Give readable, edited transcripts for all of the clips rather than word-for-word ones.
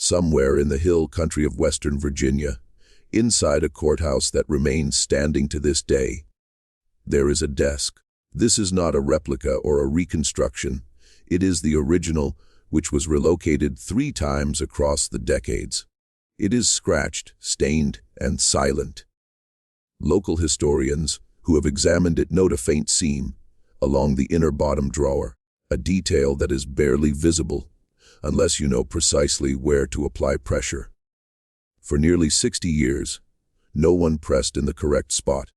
somewhere in the hill country of Western Virginia, inside a courthouse that remains standing to this day. There is a desk. This is not a replica or a reconstruction. It is the original, which was relocated 3 times across the decades. It is scratched, stained, and silent. Local historians who have examined it note a faint seam along the inner bottom drawer, a detail that is barely visible unless you know precisely where to apply pressure. For nearly 60 years, no one pressed in the correct spot.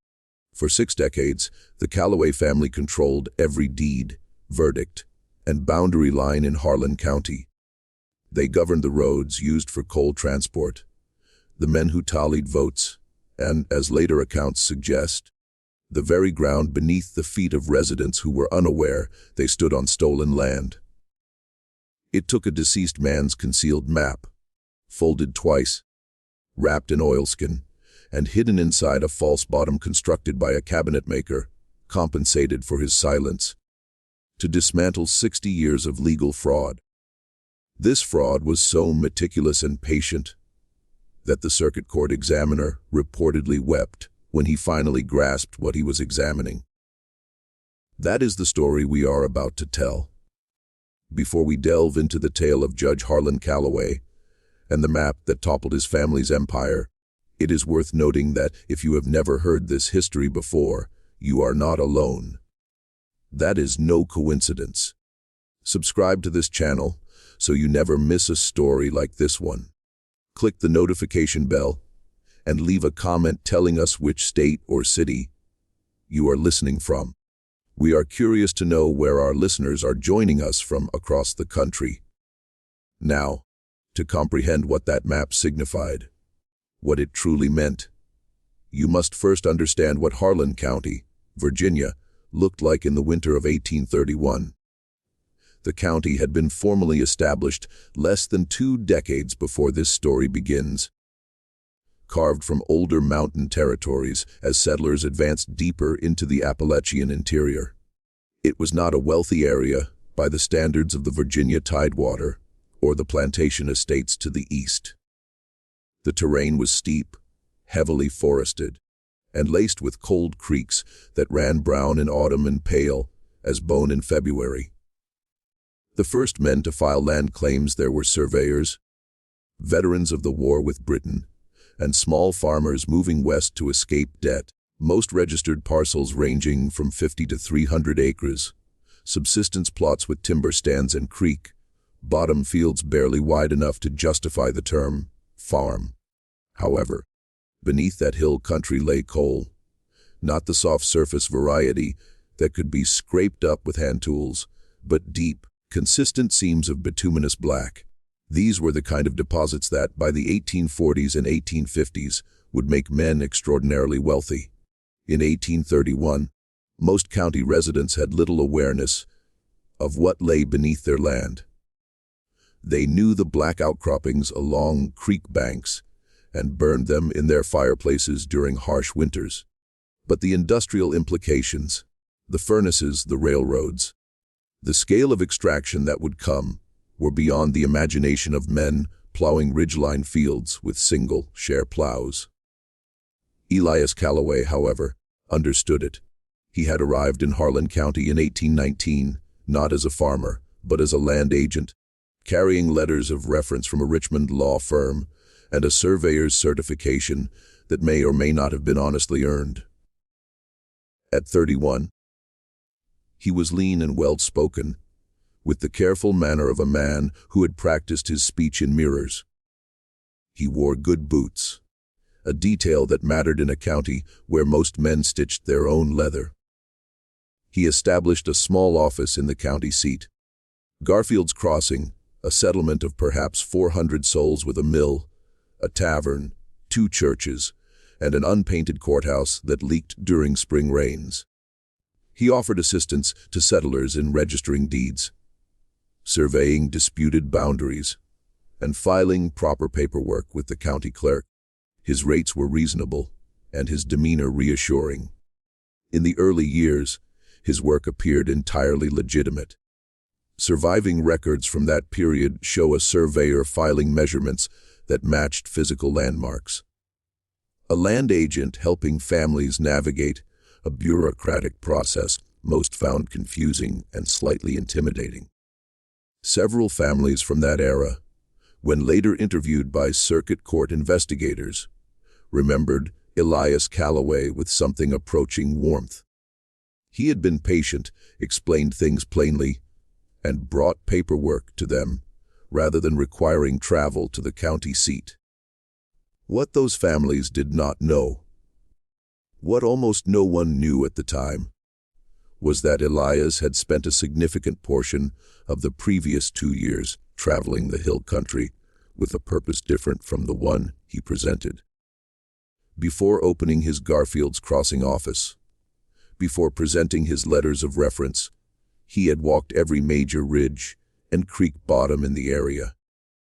For 6 decades, the Callaway family controlled every deed, verdict, and boundary line in Harlan County. They governed the roads used for coal transport, the men who tallied votes, and, as later accounts suggest, the very ground beneath the feet of residents who were unaware they stood on stolen land. It took a deceased man's concealed map, folded twice, wrapped in oilskin, and hidden inside a false bottom constructed by a cabinetmaker, compensated for his silence, to dismantle 60 years of legal fraud. This fraud was so meticulous and patient that the circuit court examiner reportedly wept when he finally grasped what he was examining. That is the story we are about to tell. Before we delve into the tale of Judge Harlan Callaway and the map that toppled his family's empire, it is worth noting that if you have never heard this history before, you are not alone. That is no coincidence. Subscribe to this channel so you never miss a story like this one. Click the notification bell and leave a comment telling us which state or city you are listening from. We are curious to know where our listeners are joining us from across the country. Now, to comprehend what that map signified, what it truly meant, you must first understand what Harlan County, Virginia, looked like in the winter of 1831. The county had been formally established less than 2 decades before this story begins. Carved from older mountain territories as settlers advanced deeper into the Appalachian interior. It was not a wealthy area by the standards of the Virginia Tidewater or the plantation estates to the east. The terrain was steep, heavily forested, and laced with cold creeks that ran brown in autumn and pale as bone in February. The first men to file land claims there were surveyors, veterans of the war with Britain, and small farmers moving west to escape debt, most registered parcels ranging from 50 to 300 acres, subsistence plots with timber stands and creek, bottom fields barely wide enough to justify the term farm. However, beneath that hill country lay coal, not the soft surface variety that could be scraped up with hand tools, but deep, consistent seams of bituminous black. These were the kind of deposits that, by the 1840s and 1850s, would make men extraordinarily wealthy. In 1831, most county residents had little awareness of what lay beneath their land. They knew the black outcroppings along creek banks and burned them in their fireplaces during harsh winters. But the industrial implications, the furnaces, the railroads, the scale of extraction that would come, were beyond the imagination of men plowing ridgeline fields with single-share plows. Elias Callaway, however, understood it. He had arrived in Harlan County in 1819, not as a farmer, but as a land agent, carrying letters of reference from a Richmond law firm and a surveyor's certification that may or may not have been honestly earned. At 31, he was lean and well-spoken, with the careful manner of a man who had practiced his speech in mirrors. He wore good boots, a detail that mattered in a county where most men stitched their own leather. He established a small office in the county seat, Garfield's Crossing, a settlement of perhaps 400 souls with a mill, a tavern, 2 churches, and an unpainted courthouse that leaked during spring rains. He offered assistance to settlers in registering deeds, surveying disputed boundaries, and filing proper paperwork with the county clerk. His rates were reasonable, and his demeanor reassuring. In the early years, his work appeared entirely legitimate. Surviving records from that period show a surveyor filing measurements that matched physical landmarks. A land agent helping families navigate a bureaucratic process most found confusing and slightly intimidating. Several families from that era, when later interviewed by circuit court investigators, remembered Elias Callaway with something approaching warmth. He had been patient, explained things plainly, and brought paperwork to them, rather than requiring travel to the county seat. What those families did not know, what almost no one knew at the time, was that Elias had spent a significant portion of the previous 2 years traveling the hill country with a purpose different from the one he presented. Before opening his Garfield's Crossing office, before presenting his letters of reference, he had walked every major ridge and creek bottom in the area.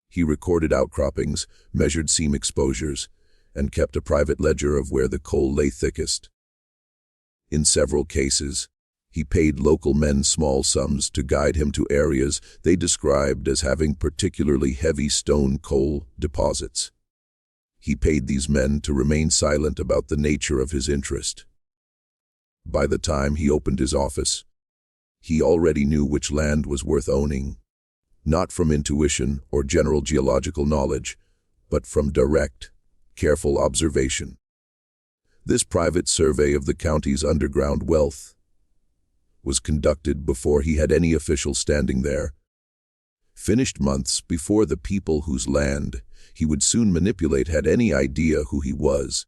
He recorded outcroppings, measured seam exposures, and kept a private ledger of where the coal lay thickest. In several cases, he paid local men small sums to guide him to areas they described as having particularly heavy stone coal deposits. He paid these men to remain silent about the nature of his interest. By the time he opened his office, he already knew which land was worth owning, not from intuition or general geological knowledge, but from direct, careful observation. This private survey of the county's underground wealth was conducted before he had any official standing there, finished months before the people whose land he would soon manipulate had any idea who he was.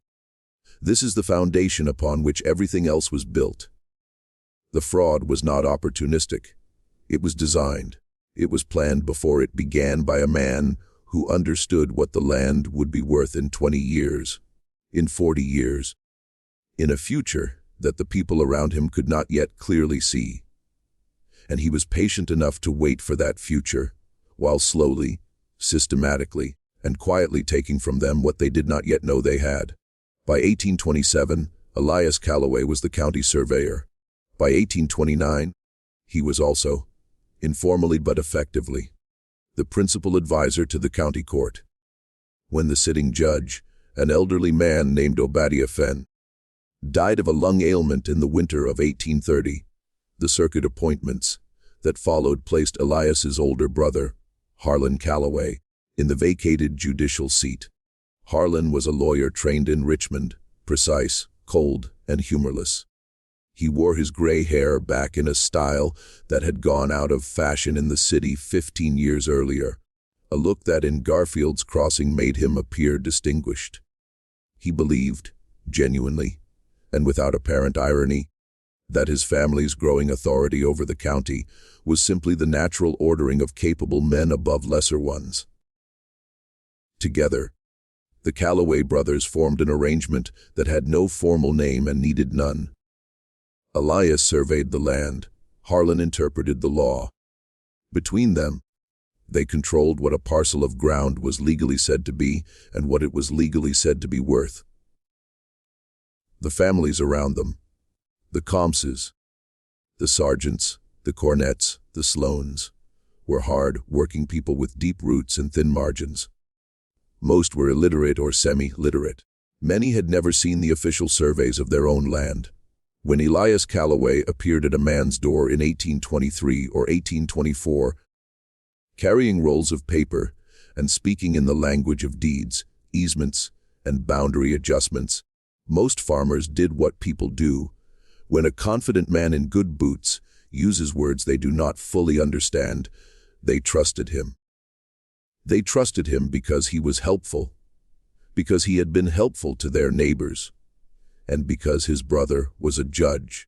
This is the foundation upon which everything else was built. The fraud was not opportunistic. It was designed. It was planned before it began by a man who understood what the land would be worth in 20 years, in 40 years, in a future that the people around him could not yet clearly see. And he was patient enough to wait for that future, while slowly, systematically, and quietly taking from them what they did not yet know they had. By 1827, Elias Callaway was the county surveyor. By 1829, he was also, informally but effectively, the principal advisor to the county court. When the sitting judge, an elderly man named Obadiah Fenn, died of a lung ailment in the winter of 1830, the circuit appointments that followed placed Elias's older brother, Harlan Callaway, in the vacated judicial seat. Harlan was a lawyer trained in Richmond, precise, cold, and humorless. He wore his gray hair back in a style that had gone out of fashion in the city 15 years earlier, a look that in Garfield's Crossing made him appear distinguished. He believed, genuinely, and without apparent irony, that his family's growing authority over the county was simply the natural ordering of capable men above lesser ones. Together, the Callaway brothers formed an arrangement that had no formal name and needed none. Elias surveyed the land, Harlan interpreted the law. Between them, they controlled what a parcel of ground was legally said to be and what it was legally said to be worth. The families around them, the Comses, the Sargents, the Cornets, the Sloans, were hard, working people with deep roots and thin margins. Most were illiterate or semi-literate. Many had never seen the official surveys of their own land. When Elias Callaway appeared at a man's door in 1823 or 1824, carrying rolls of paper and speaking in the language of deeds, easements, and boundary adjustments, most farmers did what people do when a confident man in good boots uses words they do not fully understand. They trusted him. They trusted him because he was helpful, because he had been helpful to their neighbors, and because his brother was a judge.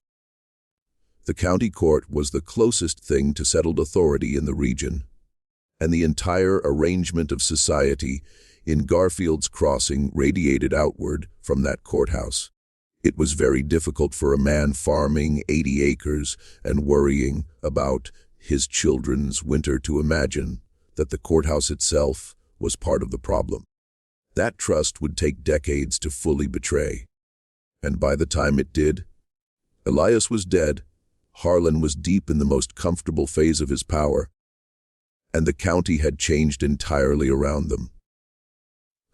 The county court was the closest thing to settled authority in the region, and the entire arrangement of society in Garfield's Crossing radiated outward from that courthouse. It was very difficult for a man farming 80 acres and worrying about his children's winter to imagine that the courthouse itself was part of the problem. That trust would take decades to fully betray. And by the time it did, Elias was dead, Harlan was deep in the most comfortable phase of his power, and the county had changed entirely around them.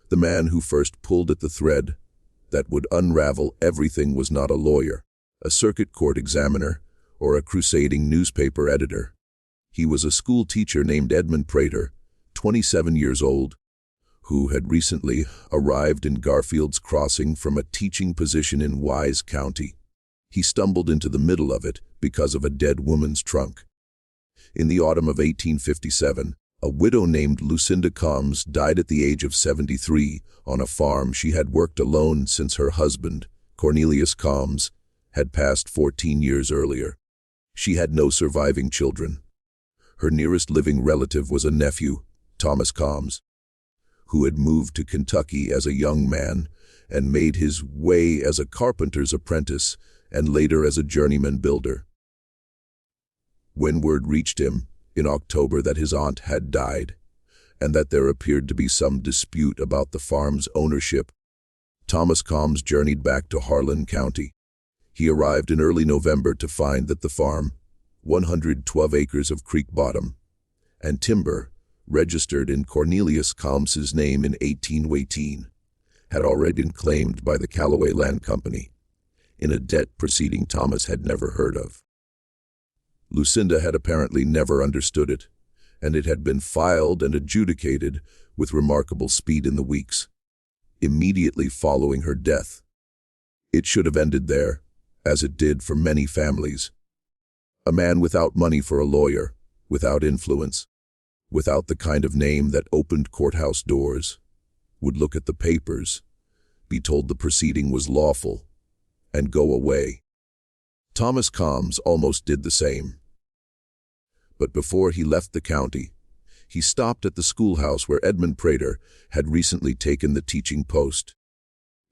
The man who first pulled at the thread that would unravel everything was not a lawyer, a circuit court examiner, or a crusading newspaper editor. He was a school teacher named Edmund Prater, 27 years old, who had recently arrived in Garfield's Crossing from a teaching position in Wise County. He stumbled into the middle of it because of a dead woman's trunk. In the autumn of 1857, a widow named Lucinda Combs died at the age of 73 on a farm she had worked alone since her husband, Cornelius Combs, had passed 14 years earlier. She had no surviving children. Her nearest living relative was a nephew, Thomas Combs, who had moved to Kentucky as a young man and made his way as a carpenter's apprentice and later as a journeyman builder. When word reached him in October that his aunt had died, and that there appeared to be some dispute about the farm's ownership, Thomas Combs journeyed back to Harlan County. He arrived in early November to find that the farm, 112 acres of creek bottom, and timber, registered in Cornelius Combs's name in 1818, had already been claimed by the Callaway Land Company, in a debt proceeding Thomas had never heard of. Lucinda had apparently never understood it, and it had been filed and adjudicated with remarkable speed in the weeks immediately following her death. It should have ended there, as it did for many families. A man without money for a lawyer, without influence, without the kind of name that opened courthouse doors, would look at the papers, be told the proceeding was lawful, and go away. Thomas Combs almost did the same. But before he left the county, he stopped at the schoolhouse where Edmund Prater had recently taken the teaching post.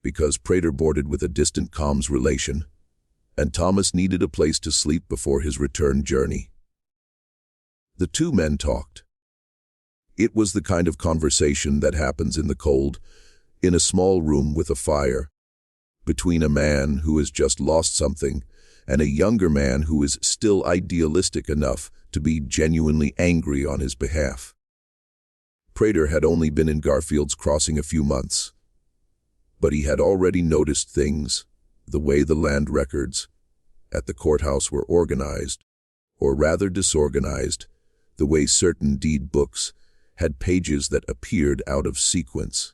Because Prater boarded with a distant Combs relation, and Thomas needed a place to sleep before his return journey. The two men talked. It was the kind of conversation that happens in the cold, in a small room with a fire, between a man who has just lost something and a younger man who is still idealistic enough to be genuinely angry on his behalf. Prater had only been in Garfield's Crossing a few months, but he had already noticed things, the way the land records at the courthouse were organized, or rather disorganized, the way certain deed books had pages that appeared out of sequence,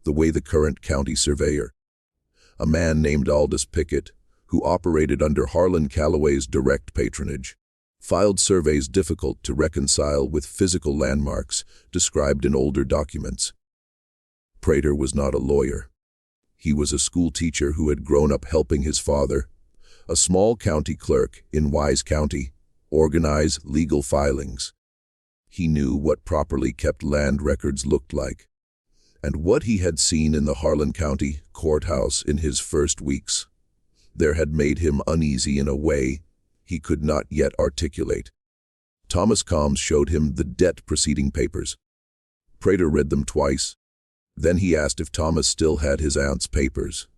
the way the current county surveyor, a man named Aldous Pickett, who operated under Harlan Callaway's direct patronage, filed surveys difficult to reconcile with physical landmarks described in older documents. Prater was not a lawyer. He was a school teacher who had grown up helping his father, a small county clerk in Wise County, organize legal filings. He knew what properly kept land records looked like, and what he had seen in the Harlan County courthouse in his first weeks there had made him uneasy in a way he could not yet articulate. Thomas Combs showed him the debt proceeding papers. Prater read them twice. Then he asked if Thomas still had his aunt's papers,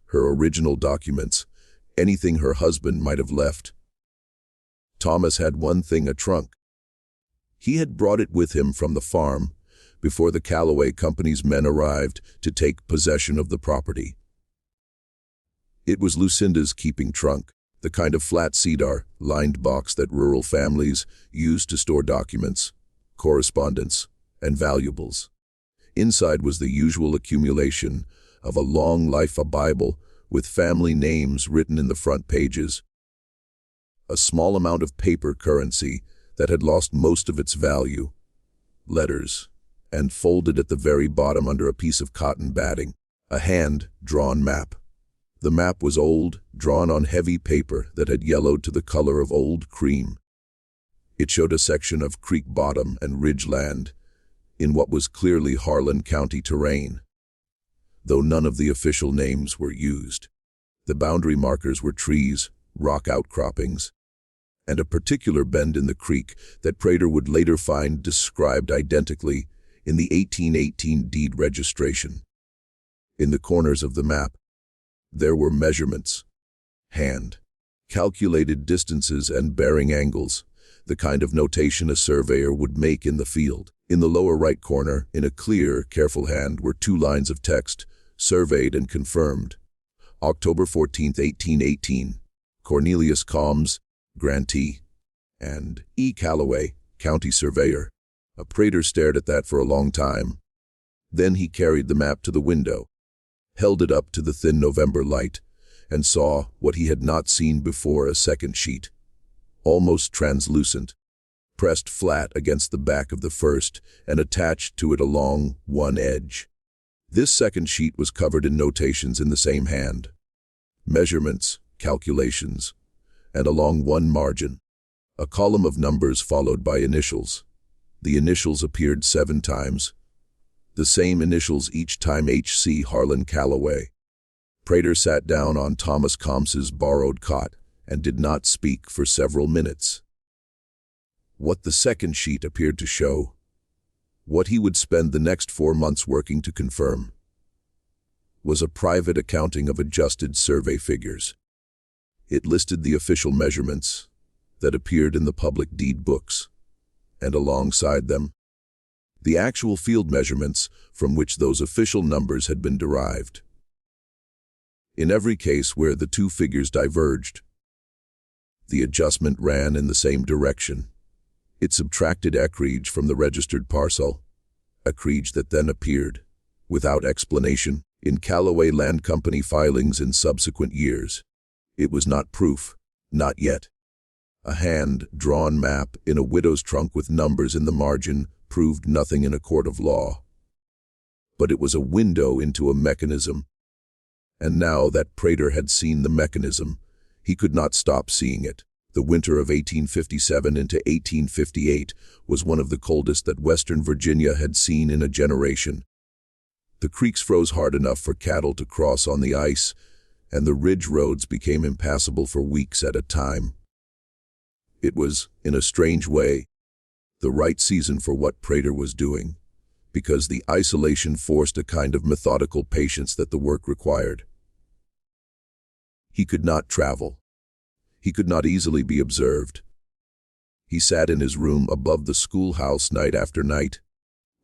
her original documents, anything her husband might have left. Thomas had one thing, a trunk. He had brought it with him from the farm before the Callaway Company's men arrived to take possession of the property. It was Lucinda's keeping trunk, the kind of flat cedar-lined box that rural families use to store documents, correspondence, and valuables. Inside was the usual accumulation of a long life, a Bible with family names written in the front pages, a small amount of paper currency that had lost most of its value, letters, and folded at the very bottom under a piece of cotton batting, a hand-drawn map. The map was old, drawn on heavy paper that had yellowed to the color of old cream. It showed a section of creek bottom and ridge land in what was clearly Harlan County terrain, though none of the official names were used. The boundary markers were trees, rock outcroppings, and a particular bend in the creek that Prater would later find described identically in the 1818 deed registration. In the corners of the map, there were measurements, hand, calculated distances and bearing angles, the kind of notation a surveyor would make in the field. In the lower right corner, in a clear, careful hand, were 2 lines of text, surveyed and confirmed. October 14, 1818, Cornelius Combs, grantee, and E. Callaway, county surveyor. Prater stared at that for a long time. Then he carried the map to the window, held it up to the thin November light, and saw what he had not seen before: a second sheet, almost translucent, pressed flat against the back of the first and attached to it along one edge. This second sheet was covered in notations in the same hand, measurements, calculations, and along one margin, a column of numbers followed by initials. The initials appeared 7 times, the same initials each time: H.C. Harlan Callaway. Prater sat down on Thomas Combs's borrowed cot and did not speak for several minutes. What the second sheet appeared to show, what he would spend the next 4 months working to confirm, was a private accounting of adjusted survey figures. It listed the official measurements that appeared in the public deed books, and alongside them, the actual field measurements from which those official numbers had been derived. In every case where the 2 figures diverged, the adjustment ran in the same direction. It subtracted acreage from the registered parcel, acreage that then appeared, without explanation, in Callaway Land Company filings in subsequent years. It was not proof, not yet. A hand-drawn map in a widow's trunk with numbers in the margin proved nothing in a court of law. But it was a window into a mechanism, and now that Prater had seen the mechanism, he could not stop seeing it. The winter of 1857 into 1858 was one of the coldest that Western Virginia had seen in a generation. The creeks froze hard enough for cattle to cross on the ice, and the ridge roads became impassable for weeks at a time. It was, in a strange way, the right season for what Prater was doing, because the isolation forced a kind of methodical patience that the work required. He could not travel. He could not easily be observed. He sat in his room above the schoolhouse night after night,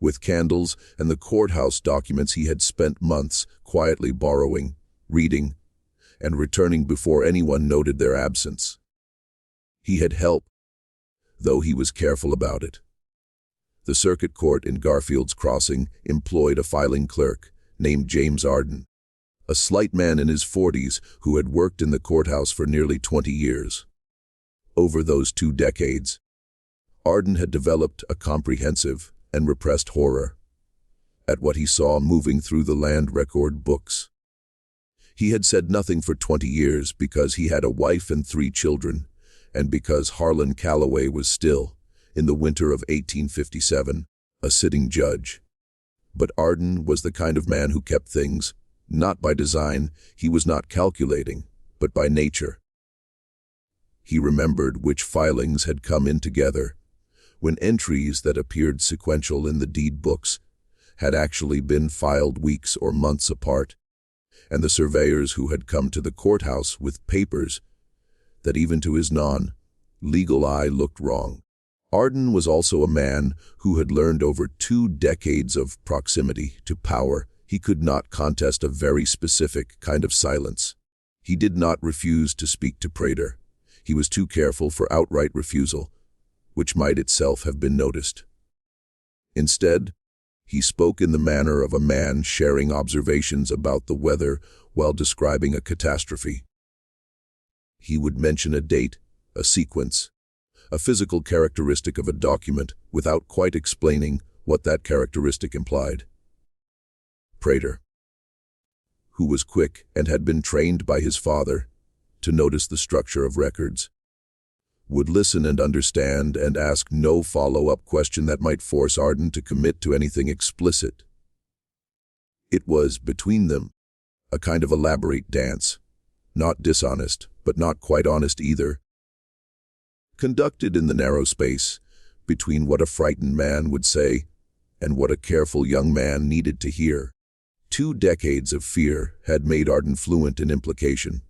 with candles and the courthouse documents he had spent months quietly borrowing, reading, and returning before anyone noted their absence. He had help, though he was careful about it. The circuit court in Garfield's Crossing employed a filing clerk named James Arden, a slight man in his 40s who had worked in the courthouse for nearly 20 years. Over those 2 decades, Arden had developed a comprehensive and repressed horror at what he saw moving through the land record books. He had said nothing for 20 years because he had a wife and 3 children, and because Harlan Callaway was still, in the winter of 1857, a sitting judge. But Arden was the kind of man who kept things, not by design. He was not calculating, but by nature. He remembered which filings had come in together, when entries that appeared sequential in the deed books had actually been filed weeks or months apart, and the surveyors who had come to the courthouse with papers that even to his non-legal eye looked wrong. Arden was also a man who had learned over 2 decades of proximity to power. He could not contest a very specific kind of silence. He did not refuse to speak to Prater. He was too careful for outright refusal, which might itself have been noticed. Instead, he spoke in the manner of a man sharing observations about the weather while describing a catastrophe. He would mention a date, a sequence, a physical characteristic of a document without quite explaining what that characteristic implied. Prater, who was quick and had been trained by his father to notice the structure of records, would listen and understand and ask no follow-up question that might force Arden to commit to anything explicit. It was, between them, a kind of elaborate dance, not dishonest, but not quite honest either, conducted in the narrow space between what a frightened man would say and what a careful young man needed to hear. 2 decades of fear had made Arden fluent in implication,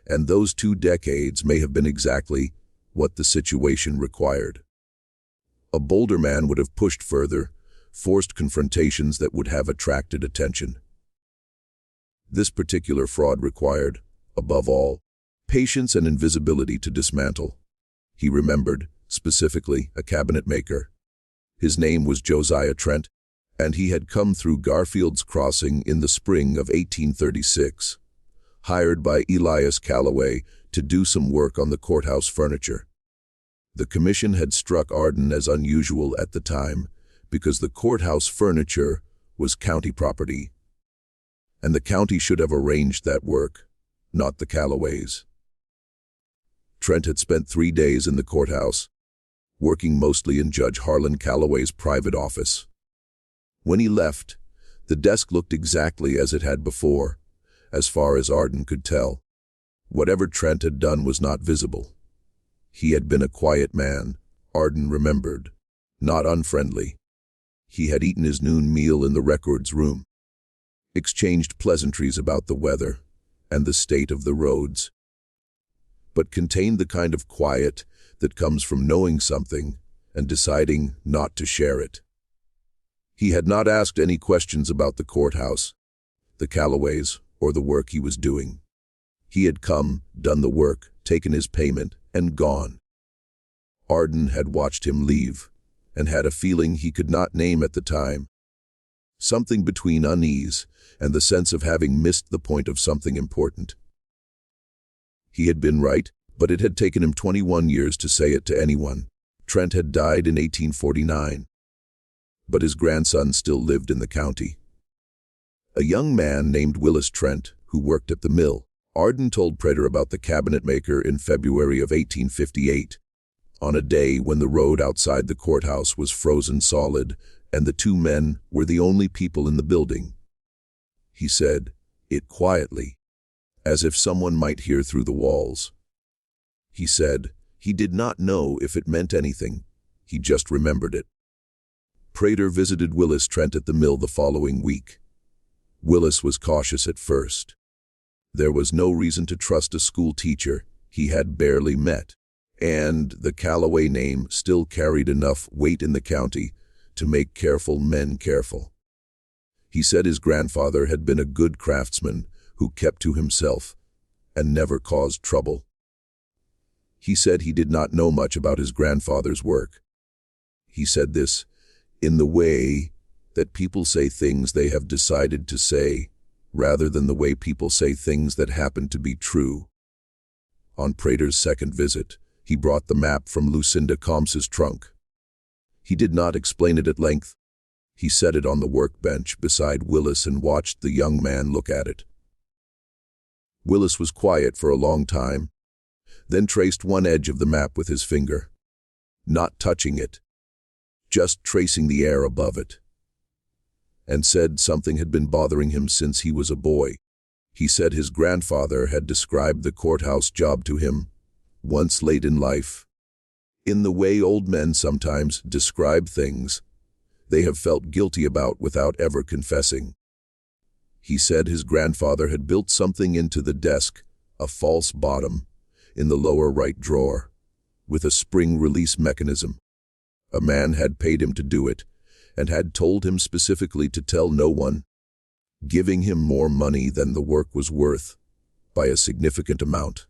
And those 2 decades may have been exactly what the situation required. A bolder man would have pushed further, forced confrontations that would have attracted attention. This particular fraud required, above all, patience and invisibility to dismantle. He remembered, specifically, a cabinetmaker. His name was Josiah Trent, and he had come through Garfield's Crossing in the spring of 1836, hired by Elias Callaway to do some work on the courthouse furniture. The commission had struck Arden as unusual at the time because the courthouse furniture was county property, and the county should have arranged that work, not the Callaways. Trent had spent 3 days in the courthouse, working mostly in Judge Harlan Callaway's private office. When he left, the desk looked exactly as it had before, as far as Arden could tell. Whatever Trent had done was not visible. He had been a quiet man, Arden remembered, not unfriendly. He had eaten his noon meal in the records room, exchanged pleasantries about the weather and the state of the roads, but contained the kind of quiet that comes from knowing something and deciding not to share it. He had not asked any questions about the courthouse, the Callaways, or the work he was doing. He had come, done the work, taken his payment, and gone. Arden had watched him leave, and had a feeling he could not name at the time. Something between unease and the sense of having missed the point of something important. He had been right, but it had taken him 21 years to say it to anyone. Trent had died in 1849, but his grandson still lived in the county. A young man named Willis Trent, who worked at the mill. Arden told Prater about the cabinetmaker in February of 1858, on a day when the road outside the courthouse was frozen solid and the 2 men were the only people in the building. He said it quietly, as if someone might hear through the walls. He said he did not know if it meant anything, he just remembered it. Prater visited Willis Trent at the mill the following week. Willis was cautious at first. There was no reason to trust a school teacher he had barely met, and the Callaway name still carried enough weight in the county to make careful men careful. He said his grandfather had been a good craftsman who kept to himself and never caused trouble. He said he did not know much about his grandfather's work. He said this in the way that people say things they have decided to say, rather than the way people say things that happen to be true. On Prater's second visit, he brought the map from Lucinda Combs's trunk. He did not explain it at length. He set it on the workbench beside Willis and watched the young man look at it. Willis was quiet for a long time, then traced one edge of the map with his finger, not touching it, just tracing the air above it, and said something had been bothering him since he was a boy. He said his grandfather had described the courthouse job to him, once late in life, in the way old men sometimes describe things they have felt guilty about without ever confessing. He said his grandfather had built something into the desk, a false bottom, in the lower right drawer, with a spring release mechanism. A man had paid him to do it, and had told him specifically to tell no one, giving him more money than the work was worth, by a significant amount,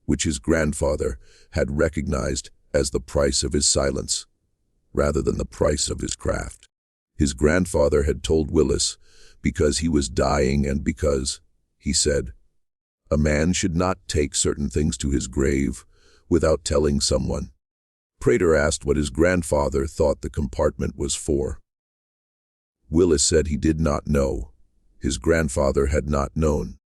which his grandfather had recognized as the price of his silence, rather than the price of his craft. His grandfather had told Willis because he was dying and because, he said, a man should not take certain things to his grave without telling someone. Prater asked what his grandfather thought the compartment was for. Willis said he did not know. His grandfather had not known.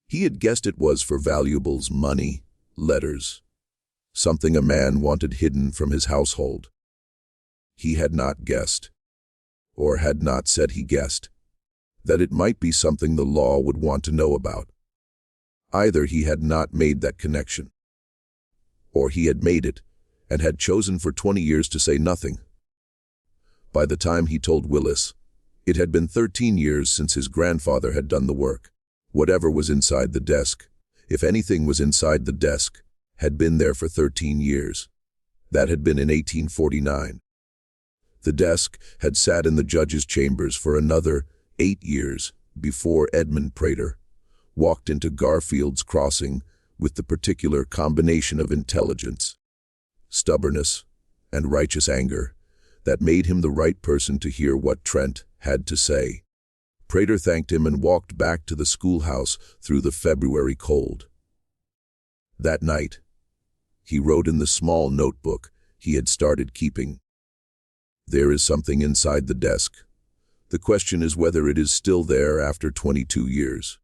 He had guessed it was for valuables, money, letters, something a man wanted hidden from his household. He had not guessed, or had not said he guessed, that it might be something the law would want to know about. Either he had not made that connection, or he had made it and had chosen for 20 years to say nothing. By the time he told Willis, it had been 13 years since his grandfather had done the work. Whatever was inside the desk, if anything was inside the desk, had been there for 13 years. That had been in 1849. The desk had sat in the judge's chambers for another 8 years before Edmund Prater walked into Garfield's Crossing with the particular combination of intelligence, stubbornness, and righteous anger that made him the right person to hear what Trent had to say. Prater thanked him and walked back to the schoolhouse through the February cold. That night, he wrote in the small notebook he had started keeping, "There is something inside the desk. The question is whether it is still there after 22 years.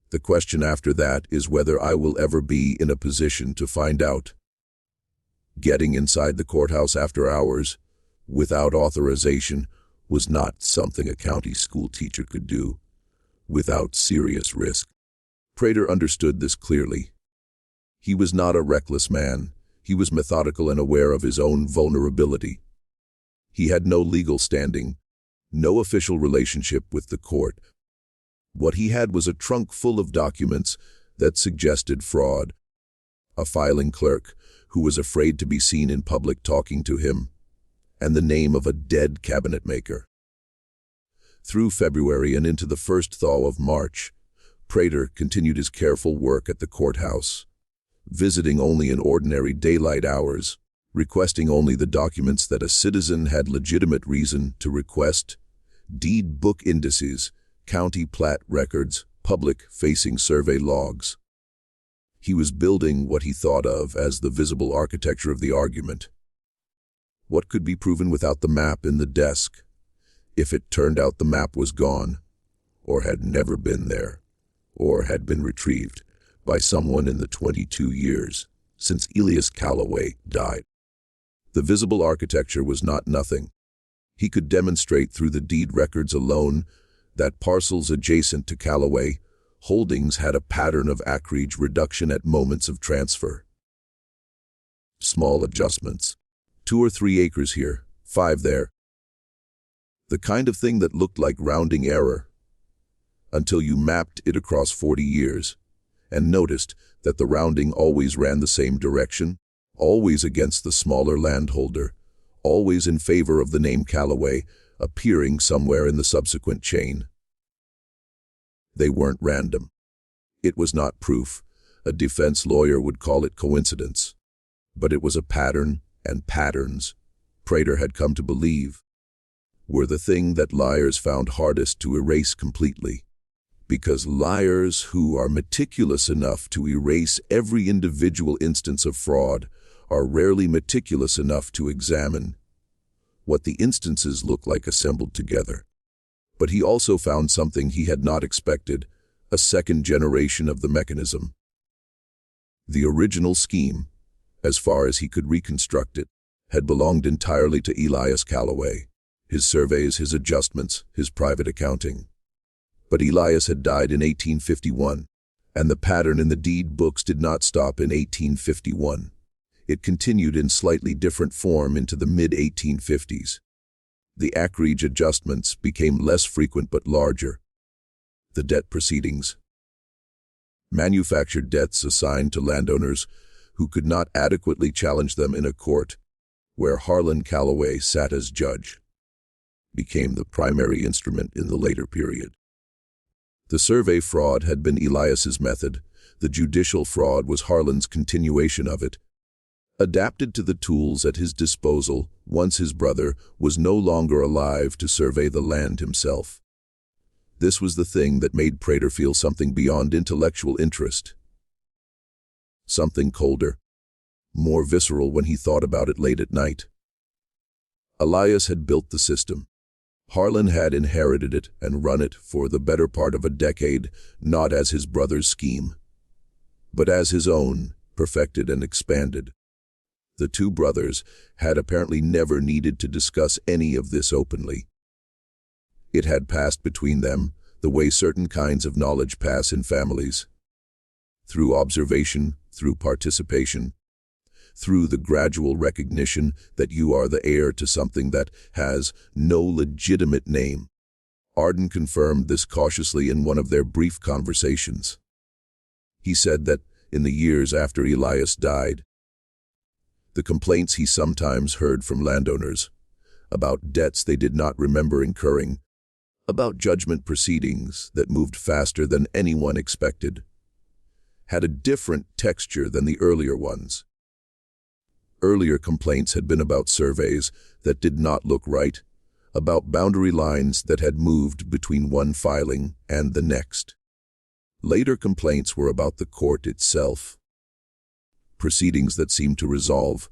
The question after that is whether I will ever be in a position to find out." Getting inside the courthouse after hours, without authorization, was not something a county school teacher could do, without serious risk. Prater understood this clearly. He was not a reckless man. He was methodical and aware of his own vulnerability. He had no legal standing, no official relationship with the court. What he had was a trunk full of documents that suggested fraud, a filing clerk who was afraid to be seen in public talking to him, and the name of a dead cabinetmaker. Through February and into the first thaw of March, Prater continued his careful work at the courthouse, visiting only in ordinary daylight hours, requesting only the documents that a citizen had legitimate reason to request: deed book indices, county plat records, public-facing survey logs. He was building what he thought of as the visible architecture of the argument. What could be proven without the map in the desk, if it turned out the map was gone, or had never been there, or had been retrieved by someone in the 22 years since Elias Callaway died? The visible architecture was not nothing. He could demonstrate through the deed records alone that parcels adjacent to Callaway holdings had a pattern of acreage reduction at moments of transfer. Small adjustments. 2 or 3 acres here, 5 there. The kind of thing that looked like rounding error, until you mapped it across 40 years and noticed that the rounding always ran the same direction, always against the smaller landholder, always in favor of the name Callaway, appearing somewhere in the subsequent chain. They weren't random. It was not proof. A defense lawyer would call it coincidence. But it was a pattern, and patterns, Prater had come to believe, were the thing that liars found hardest to erase completely. Because liars who are meticulous enough to erase every individual instance of fraud are rarely meticulous enough to examine what the instances look like assembled together. But he also found something he had not expected, a second generation of the mechanism. The original scheme, as far as he could reconstruct it, had belonged entirely to Elias Callaway, his surveys, his adjustments, his private accounting. But Elias had died in 1851, and the pattern in the deed books did not stop in 1851. It continued in slightly different form into the mid-1850s. The acreage adjustments became less frequent but larger. The debt proceedings. Manufactured debts assigned to landowners who could not adequately challenge them in a court, where Harlan Callaway sat as judge, became the primary instrument in the later period. The survey fraud had been Elias's method. The judicial fraud was Harlan's continuation of it, adapted to the tools at his disposal once his brother was no longer alive to survey the land himself. This was the thing that made Prater feel something beyond intellectual interest. Something colder, more visceral when he thought about it late at night. Elias had built the system. Harlan had inherited it and run it for the better part of a decade, not as his brother's scheme, but as his own, perfected and expanded. The two brothers had apparently never needed to discuss any of this openly. It had passed between them the way certain kinds of knowledge pass in families. Through observation, through participation, through the gradual recognition that you are the heir to something that has no legitimate name. Arden confirmed this cautiously in one of their brief conversations. He said that in the years after Elias died, the complaints he sometimes heard from landowners about debts they did not remember incurring, about judgment proceedings that moved faster than anyone expected, had a different texture than the earlier ones. Earlier complaints had been about surveys that did not look right, about boundary lines that had moved between one filing and the next. Later complaints were about the court itself, proceedings that seemed to resolve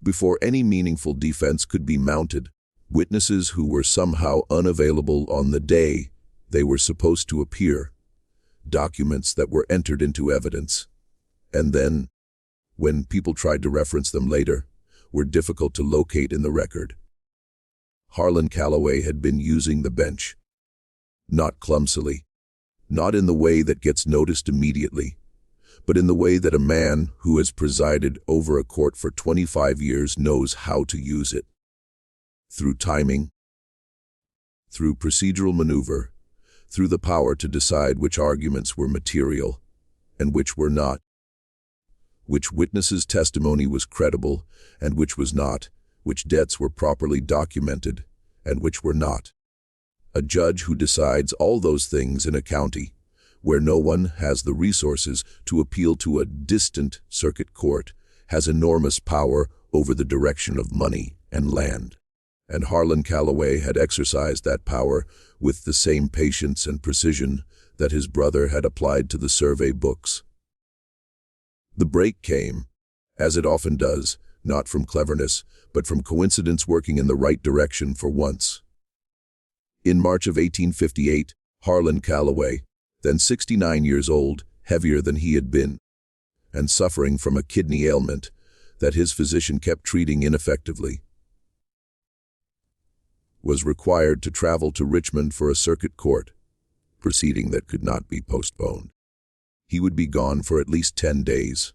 before any meaningful defense could be mounted, witnesses who were somehow unavailable on the day they were supposed to appear, documents that were entered into evidence, and then, when people tried to reference them later, were difficult to locate in the record. Harlan Callaway had been using the bench, not clumsily, not in the way that gets noticed immediately, but in the way that a man who has presided over a court for 25 years knows how to use it. Through timing, through procedural maneuver, through the power to decide which arguments were material and which were not, which witnesses' testimony was credible and which was not, which debts were properly documented and which were not. A judge who decides all those things in a county where no one has the resources to appeal to a distant circuit court has enormous power over the direction of money and land. And Harlan Callaway had exercised that power with the same patience and precision that his brother had applied to the survey books. The break came, as it often does, not from cleverness, but from coincidence working in the right direction for once. In March of 1858, Harlan Callaway, then 69 years old, heavier than he had been, and suffering from a kidney ailment that his physician kept treating ineffectively, was required to travel to Richmond for a circuit court proceeding that could not be postponed. He would be gone for at least 10 days.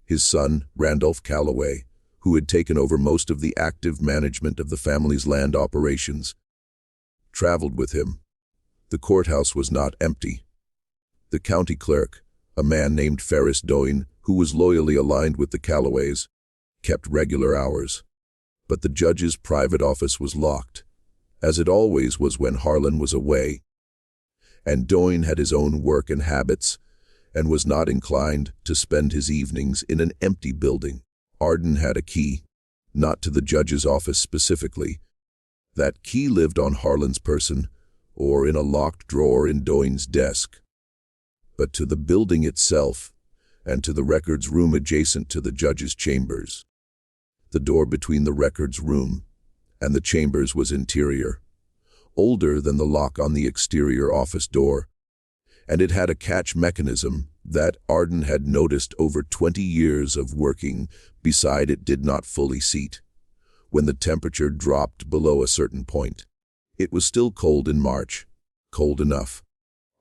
His son, Randolph Callaway, who had taken over most of the active management of the family's land operations, traveled with him. The courthouse was not empty. The county clerk, a man named Ferris Doyne, who was loyally aligned with the Callaways, kept regular hours. But the judge's private office was locked, as it always was when Harlan was away. And Doyne had his own work and habits, and was not inclined to spend his evenings in an empty building. Arden had a key, not to the judge's office specifically. That key lived on Harlan's person, or in a locked drawer in Doyne's desk, but to the building itself, and to the records room adjacent to the judge's chambers. The door between the records room and the chambers was interior, older than the lock on the exterior office door, and it had a catch mechanism that Arden had noticed over 20 years of working beside it did not fully seat when the temperature dropped below a certain point. It was still cold in March, cold enough.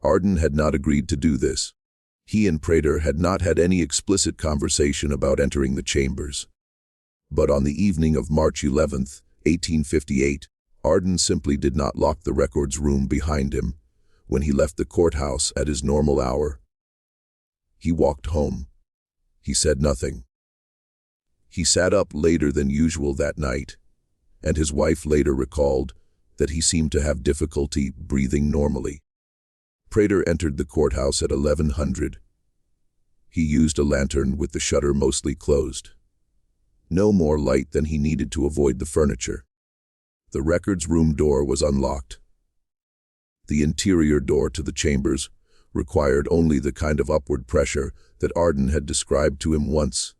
Arden had not agreed to do this. He and Prater had not had any explicit conversation about entering the chambers. But on the evening of March 11th, 1858, Arden simply did not lock the records room behind him when he left the courthouse at his normal hour. He walked home. He said nothing. He sat up later than usual that night, and his wife later recalled that he seemed to have difficulty breathing normally. Prater entered the courthouse at 1100. He used a lantern with the shutter mostly closed. No more light than he needed to avoid the furniture. The records room door was unlocked. The interior door to the chambers required only the kind of upward pressure that Arden had described to him once,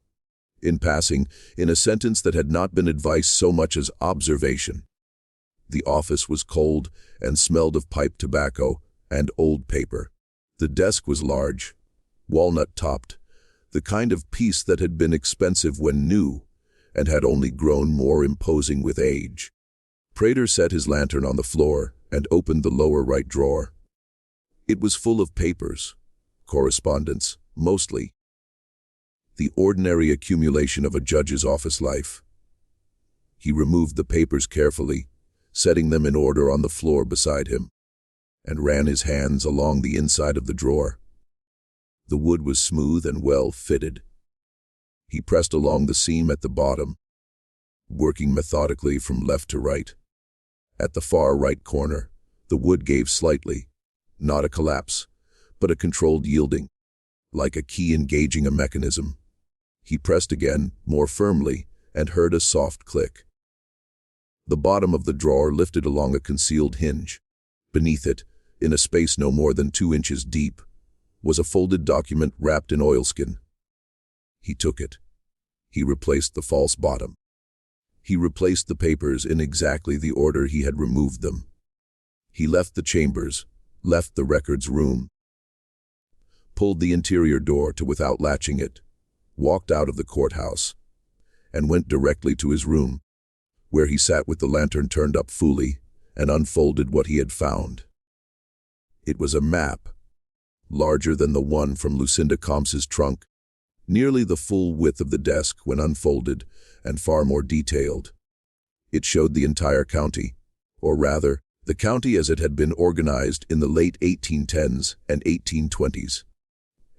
in passing, in a sentence that had not been advice so much as observation. The office was cold and smelled of pipe tobacco and old paper. The desk was large, walnut-topped, the kind of piece that had been expensive when new and had only grown more imposing with age. Prater set his lantern on the floor and opened the lower right drawer. It was full of papers, correspondence, mostly. The ordinary accumulation of a judge's office life. He removed the papers carefully, setting them in order on the floor beside him, and ran his hands along the inside of the drawer. The wood was smooth and well fitted. He pressed along the seam at the bottom, working methodically from left to right. At the far right corner, the wood gave slightly, not a collapse, but a controlled yielding, like a key engaging a mechanism. He pressed again, more firmly, and heard a soft click. The bottom of the drawer lifted along a concealed hinge. Beneath it, in a space no more than 2 inches deep, was a folded document wrapped in oilskin. He took it. He replaced the false bottom. He replaced the papers in exactly the order he had removed them. He left the chambers, left the records room, pulled the interior door to without latching it, walked out of the courthouse, and went directly to his room, where he sat with the lantern turned up fully and unfolded what he had found. It was a map, larger than the one from Lucinda Combs's trunk, nearly the full width of the desk when unfolded, and far more detailed. It showed the entire county, or rather, the county as it had been organized in the late 1810s and 1820s.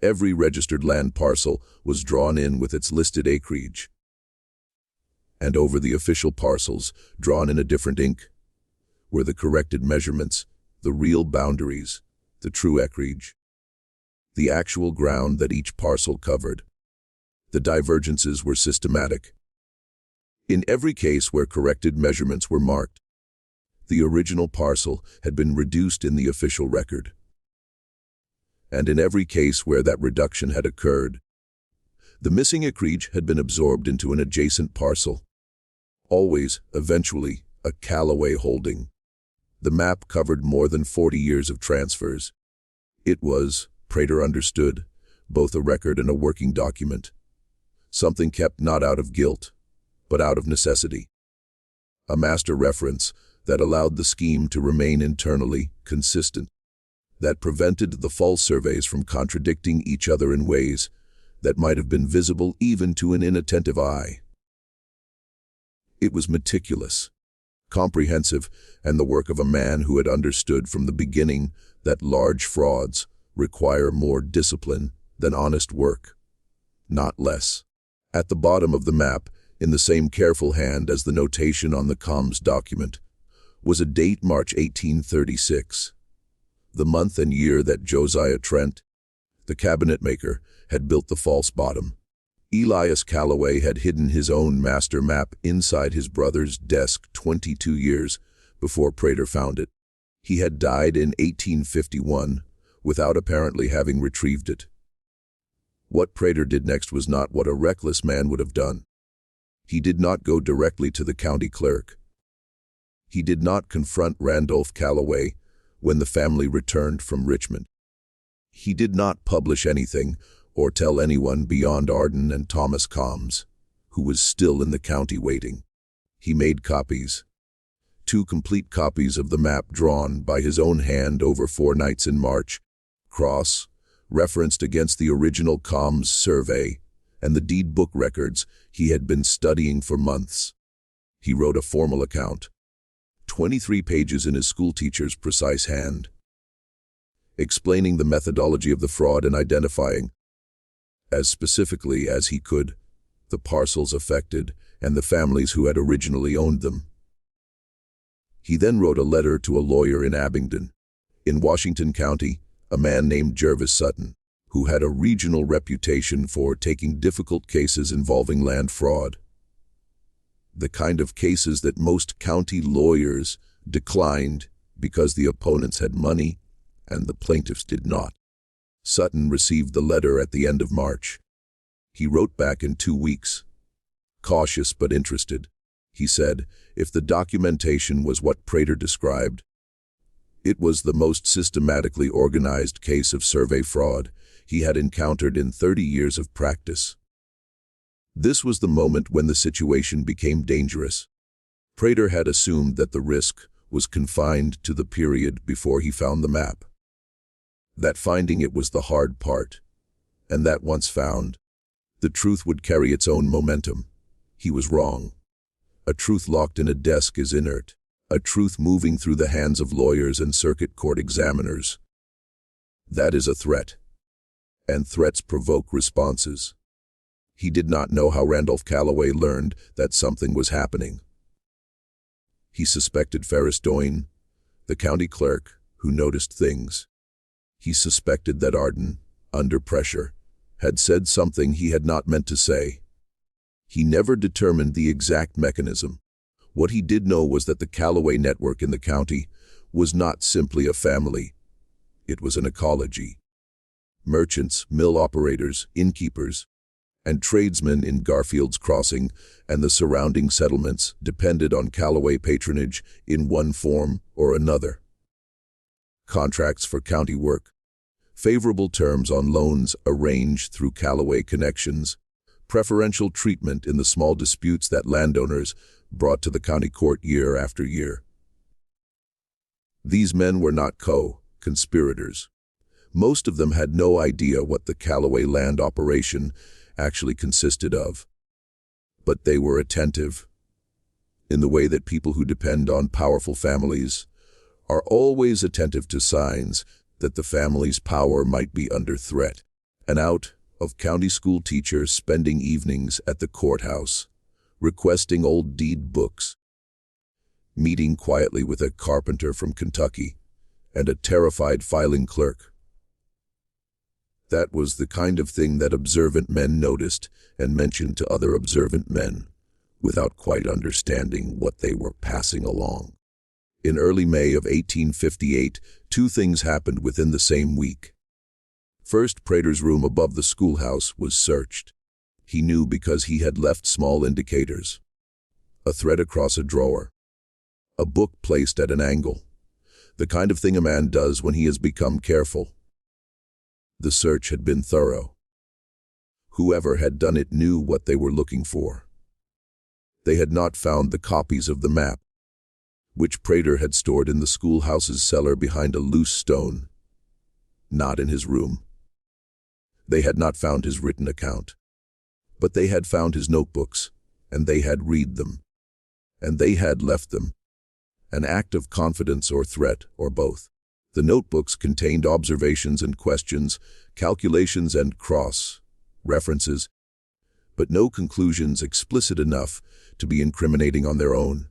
Every registered land parcel was drawn in with its listed acreage. And over the official parcels, drawn in a different ink, were the corrected measurements, the real boundaries, the true acreage, the actual ground that each parcel covered. The divergences were systematic. In every case where corrected measurements were marked, the original parcel had been reduced in the official record. And in every case where that reduction had occurred, the missing acreage had been absorbed into an adjacent parcel. Always, eventually, a Callaway holding. The map covered more than 40 years of transfers. It was, Prater understood, both a record and a working document. Something kept not out of guilt, but out of necessity. A master reference that allowed the scheme to remain internally consistent, that prevented the false surveys from contradicting each other in ways that might have been visible even to an inattentive eye. It was meticulous, comprehensive, and the work of a man who had understood from the beginning that large frauds require more discipline than honest work, not less. At the bottom of the map, in the same careful hand as the notation on the Combs document, was a date March 1836, the month and year that Josiah Trent, the cabinetmaker, had built the false bottom. Elias Callaway had hidden his own master map inside his brother's desk 22 years before Prater found it. He had died in 1851 without apparently having retrieved it. What Prater did next was not what a reckless man would have done. He did not go directly to the county clerk. He did not confront Randolph Callaway when the family returned from Richmond. He did not publish anything or tell anyone beyond Arden and Thomas Combs, who was still in the county waiting. He made copies. 2 complete copies of the map drawn by his own hand over 4 nights in March, referenced against the original Combs survey and the deed book records he had been studying for months. He wrote a formal account, 23 pages in his schoolteacher's precise hand, explaining the methodology of the fraud and identifying, as specifically as he could, the parcels affected and the families who had originally owned them. He then wrote a letter to a lawyer in Abingdon, in Washington County, a man named Jervis Sutton, who had a regional reputation for taking difficult cases involving land fraud. The kind of cases that most county lawyers declined because the opponents had money and the plaintiffs did not. Sutton received the letter at the end of March. He wrote back in 2 weeks. Cautious but interested, he said, if the documentation was what Prater described, it was the most systematically organized case of survey fraud he had encountered in 30 years of practice. This was the moment when the situation became dangerous. Prater had assumed that the risk was confined to the period before he found the map. That finding it was the hard part, and that once found, the truth would carry its own momentum. He was wrong. A truth locked in a desk is inert. A truth moving through the hands of lawyers and circuit court examiners. That is a threat. and threats provoke responses. He did not know how Randolph Callaway learned that something was happening. He suspected Ferris Doyne, the county clerk, who noticed things. He suspected that Arden, under pressure, had said something he had not meant to say. He never determined the exact mechanism. What he did know was that the Callaway network in the county was not simply a family. It was an ecology. Merchants, mill operators, innkeepers, and tradesmen in Garfield's Crossing and the surrounding settlements depended on Callaway patronage in one form or another. Contracts for county work, favorable terms on loans arranged through Callaway connections, preferential treatment in the small disputes that landowners brought to the county court year after year. These men were not co-conspirators. Most of them had no idea what the Callaway land operation actually consisted of. But they were attentive, in the way that people who depend on powerful families are always attentive to signs that the family's power might be under threat. An out-of-county school teacher spending evenings at the courthouse, requesting old deed books, meeting quietly with a carpenter from Kentucky, and a terrified filing clerk. That was the kind of thing that observant men noticed and mentioned to other observant men, without quite understanding what they were passing along. In early May of 1858, two things happened within the same week. First, Prater's room above the schoolhouse was searched. He knew because he had left small indicators. A thread across a drawer. A book placed at an angle. The kind of thing a man does when he has become careful. The search had been thorough. Whoever had done it knew what they were looking for. They had not found the copies of the map, which Prater had stored in the schoolhouse's cellar behind a loose stone. Not in his room. They had not found his written account. But they had found his notebooks, and they had read them. And they had left them. An act of confidence or threat, or both. The notebooks contained observations and questions, calculations and cross-references, but no conclusions explicit enough to be incriminating on their own.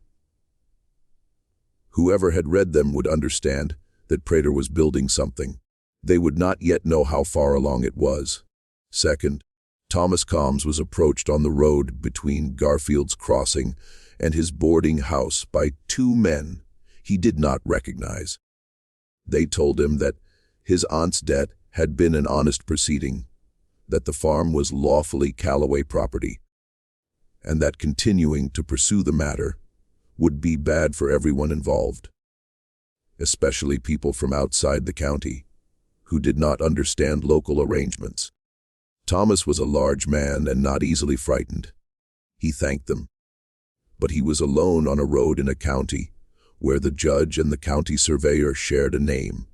Whoever had read them would understand that Prater was building something. They would not yet know how far along it was. Second, Thomas Combs was approached on the road between Garfield's Crossing and his boarding house by two men he did not recognize. They told him that his aunt's death had been an honest proceeding, that the farm was lawfully Callaway property, and that continuing to pursue the matter would be bad for everyone involved, especially people from outside the county, who did not understand local arrangements. Thomas was a large man and not easily frightened. He thanked them. But he was alone on a road in a county where the judge and the county surveyor shared a name.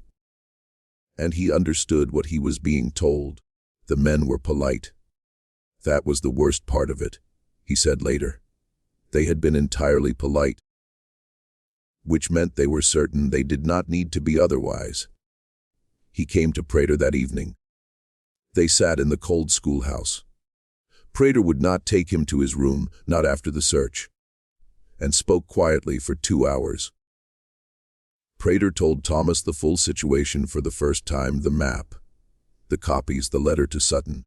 And he understood what he was being told. The men were polite. That was the worst part of it, he said later. They had been entirely polite, which meant they were certain they did not need to be otherwise. He came to Prater that evening. They sat in the cold schoolhouse. Prater would not take him to his room, not after the search, and spoke quietly for 2 hours. Prater told Thomas the full situation for the first time: the map, the copies, the letter to Sutton,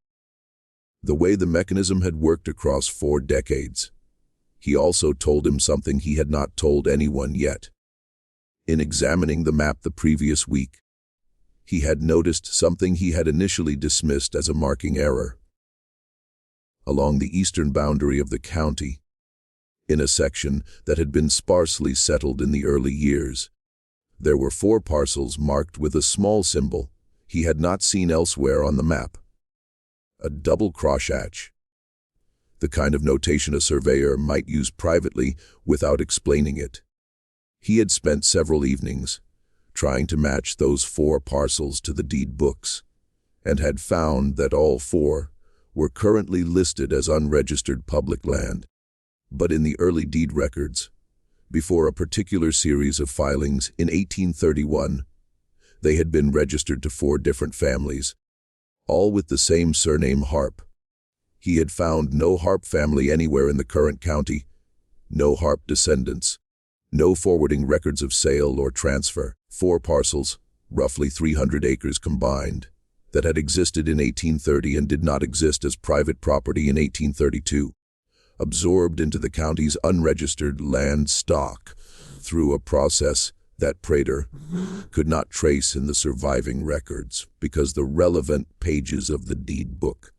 the way the mechanism had worked across 4 decades. He also told him something he had not told anyone yet. In examining the map the previous week, he had noticed something he had initially dismissed as a marking error. Along the eastern boundary of the county, in a section that had been sparsely settled in the early years, there were 4 parcels marked with a small symbol he had not seen elsewhere on the map. A double crosshatch. The kind of notation a surveyor might use privately without explaining it. He had spent several evenings trying to match those 4 parcels to the deed books, and had found that all 4 were currently listed as unregistered public land. But in the early deed records, before a particular series of filings in 1831, they had been registered to 4 different families, all with the same surname Harp. He had found no Harp family anywhere in the current county, no Harp descendants, no forwarding records of sale or transfer. 4 parcels, roughly 300 acres combined, that had existed in 1830 and did not exist as private property in 1832, absorbed into the county's unregistered land stock through a process that Prater could not trace in the surviving records because the relevant pages of the deed book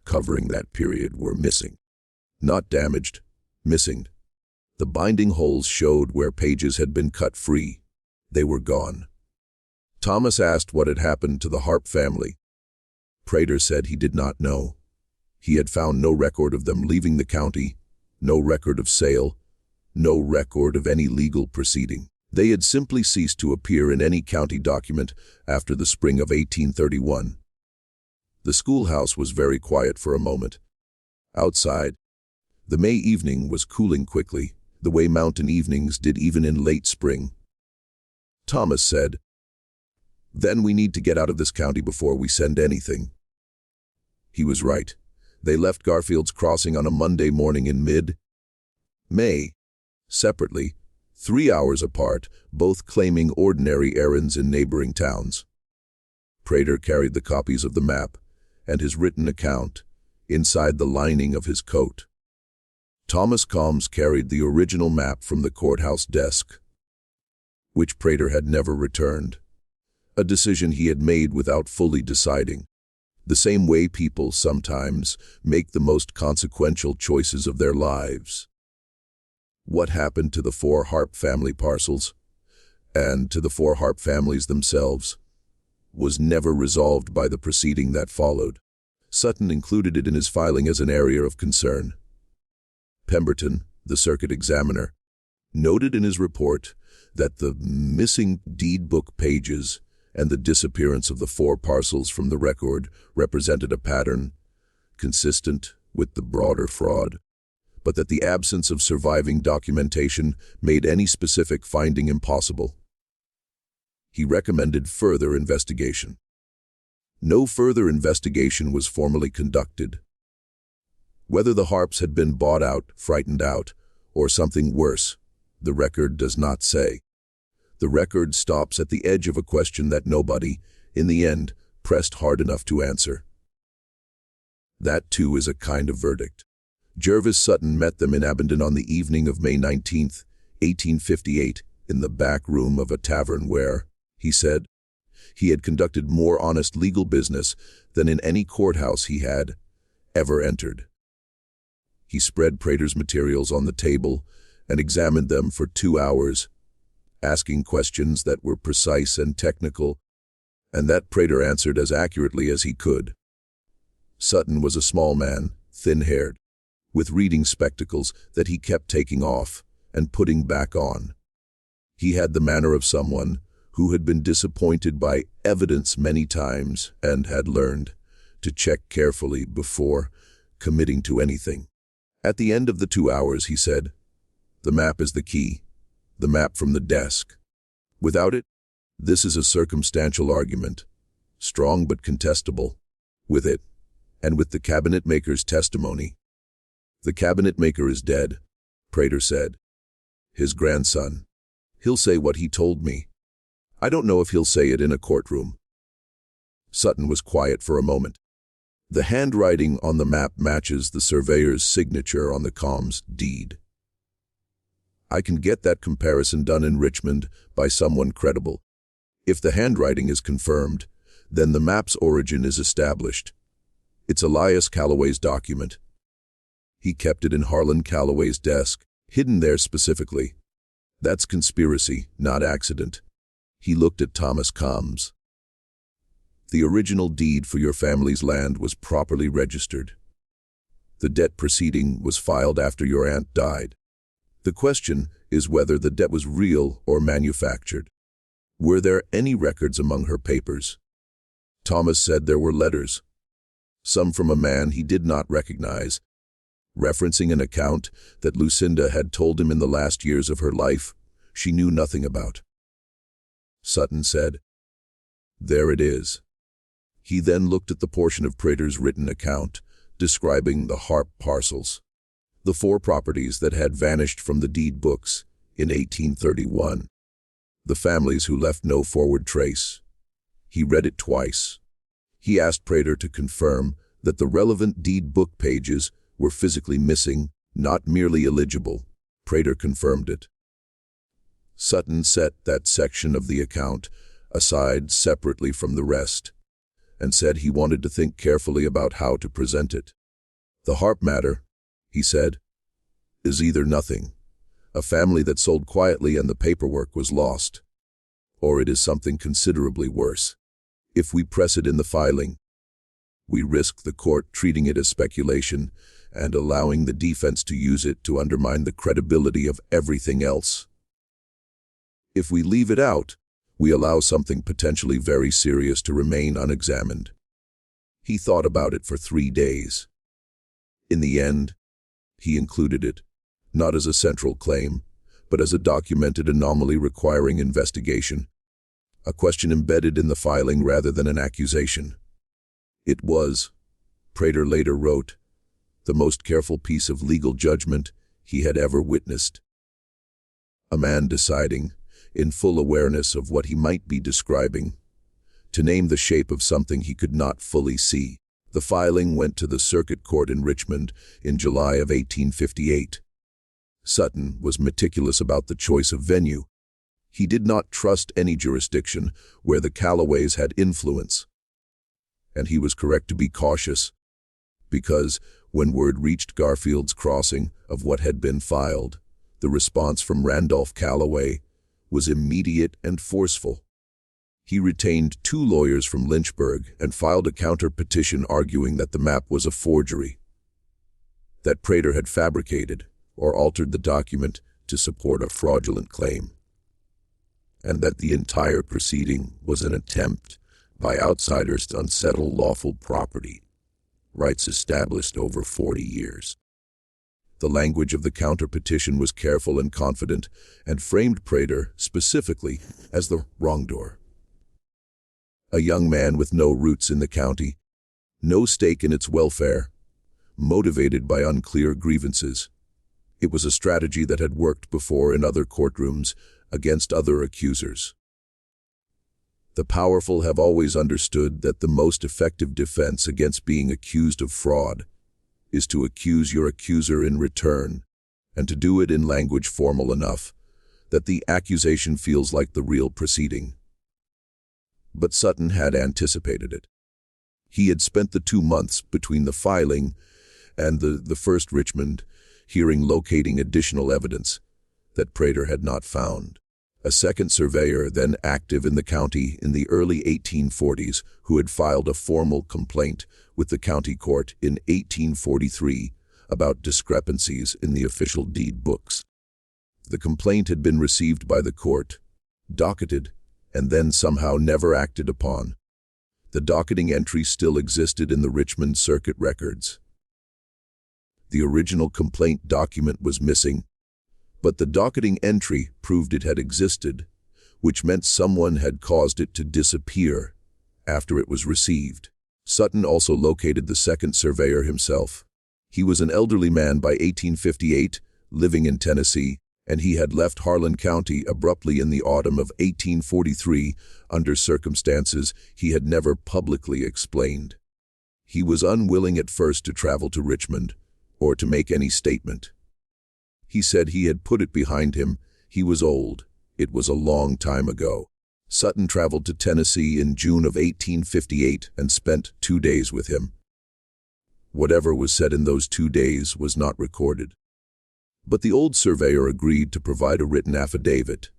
covering that period were missing. Not damaged, missing. The binding holes showed where pages had been cut free. They were gone. Thomas asked what had happened to the Harp family. Prater said he did not know. He had found no record of them leaving the county, no record of sale, no record of any legal proceeding. They had simply ceased to appear in any county document after the spring of 1831. The schoolhouse was very quiet for a moment. Outside, the May evening was cooling quickly, the way mountain evenings did even in late spring. Thomas said, "Then we need to get out of this county before we send anything." He was right. They left Garfield's Crossing on a Monday morning in mid-May, separately, 3 hours apart, both claiming ordinary errands in neighboring towns. Prater carried the copies of the map and his written account inside the lining of his coat. Thomas Combs carried the original map from the courthouse desk, which Prater had never returned, a decision he had made without fully deciding, the same way people sometimes make the most consequential choices of their lives. What happened to the 4 Harp family parcels, and to the 4 Harp families themselves, was never resolved by the proceeding that followed. Sutton included it in his filing as an area of concern. Pemberton, the circuit examiner, noted in his report that the missing deed book pages and the disappearance of the 4 parcels from the record represented a pattern consistent with the broader fraud, but that the absence of surviving documentation made any specific finding impossible. He recommended further investigation. No further investigation was formally conducted. Whether the Harps had been bought out, frightened out, or something worse, the record does not say. The record stops at the edge of a question that nobody, in the end, pressed hard enough to answer. That, too, is a kind of verdict. Jervis Sutton met them in Abingdon on the evening of May 19, 1858, in the back room of a tavern where, he said, he had conducted more honest legal business than in any courthouse he had ever entered. He spread Prater's materials on the table and examined them for 2 hours, asking questions that were precise and technical, and that Prater answered as accurately as he could. Sutton was a small man, thin-haired, with reading spectacles that he kept taking off and putting back on. He had the manner of someone who had been disappointed by evidence many times and had learned to check carefully before committing to anything. At the end of the 2 hours, he said, "The map is the key, the map from the desk. Without it, this is a circumstantial argument, strong but contestable. With it, and with the cabinetmaker's testimony." "The cabinetmaker is dead," Prater said. "His grandson. He'll say what he told me. I don't know if he'll say it in a courtroom." Sutton was quiet for a moment. "The handwriting on the map matches the surveyor's signature on the Combs deed. I can get that comparison done in Richmond by someone credible. If the handwriting is confirmed, then the map's origin is established. It's Elias Callaway's document. He kept it in Harlan Callaway's desk, hidden there specifically. That's conspiracy, not accident." He looked at Thomas Combs. "The original deed for your family's land was properly registered. The debt proceeding was filed after your aunt died. The question is whether the debt was real or manufactured. Were there any records among her papers?" Thomas said there were letters, some from a man he did not recognize, referencing an account that Lucinda had told him in the last years of her life she knew nothing about. Sutton said, "There it is. He then looked at the portion of Prater's written account, describing the Harp parcels, the 4 properties that had vanished from the deed books in 1831, the families who left no forward trace. He read it twice. He asked Prater to confirm that the relevant deed book pages were physically missing, not merely illegible. Prater confirmed it. Sutton set that section of the account aside separately from the rest, and said he wanted to think carefully about how to present it. The Harp matter, he said, is either nothing, a family that sold quietly and the paperwork was lost, or it is something considerably worse. If we press it in the filing, we risk the court treating it as speculation and allowing the defense to use it to undermine the credibility of everything else. If we leave it out, we allow something potentially very serious to remain unexamined. He thought about it for 3 days. In the end, he included it, not as a central claim, but as a documented anomaly requiring investigation, a question embedded in the filing rather than an accusation. It was, Prater later wrote, the most careful piece of legal judgment he had ever witnessed. A man deciding, in full awareness of what he might be describing, to name the shape of something he could not fully see. The filing went to the Circuit Court in Richmond in July of 1858. Sutton was meticulous about the choice of venue. He did not trust any jurisdiction where the Callaways had influence. And he was correct to be cautious, because when word reached Garfield's Crossing of what had been filed, the response from Randolph Callaway was immediate and forceful. He retained 2 lawyers from Lynchburg and filed a counter-petition arguing that the map was a forgery, that Prater had fabricated or altered the document to support a fraudulent claim, and that the entire proceeding was an attempt by outsiders to unsettle lawful property rights established over 40 years. The language of the counter-petition was careful and confident and framed Prater specifically as the wrongdoer. A young man with no roots in the county, no stake in its welfare, motivated by unclear grievances. It was a strategy that had worked before in other courtrooms against other accusers. The powerful have always understood that the most effective defense against being accused of fraud is to accuse your accuser in return, and to do it in language formal enough that the accusation feels like the real proceeding. But Sutton had anticipated it. He had spent the 2 months between the filing and the first Richmond hearing locating additional evidence that Prater had not found. A second surveyor, then active in the county in the early 1840s, who had filed a formal complaint with the county court in 1843 about discrepancies in the official deed books. The complaint had been received by the court, docketed, and then somehow never acted upon. The docketing entry still existed in the Richmond Circuit records. The original complaint document was missing, but the docketing entry proved it had existed, which meant someone had caused it to disappear after it was received. Sutton also located the second surveyor himself. He was an elderly man by 1858, living in Tennessee, and he had left Harlan County abruptly in the autumn of 1843 under circumstances he had never publicly explained. He was unwilling at first to travel to Richmond or to make any statement. He said he had put it behind him. He was old. It was a long time ago. Sutton traveled to Tennessee in June of 1858 and spent 2 days with him. Whatever was said in those 2 days was not recorded. But the old surveyor agreed to provide a written affidavit,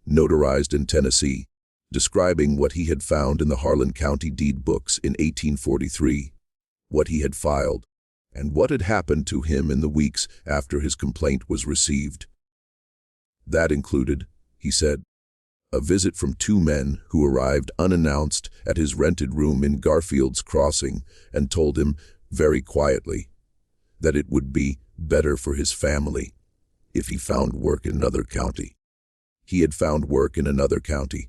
notarized in Tennessee, describing what he had found in the Harlan County deed books in 1843, what he had filed, and what had happened to him in the weeks after his complaint was received. That included, he said, a visit from 2 men who arrived unannounced at his rented room in Garfield's Crossing and told him, very quietly, that it would be better for his family if he found work in another county. He had found work in another county.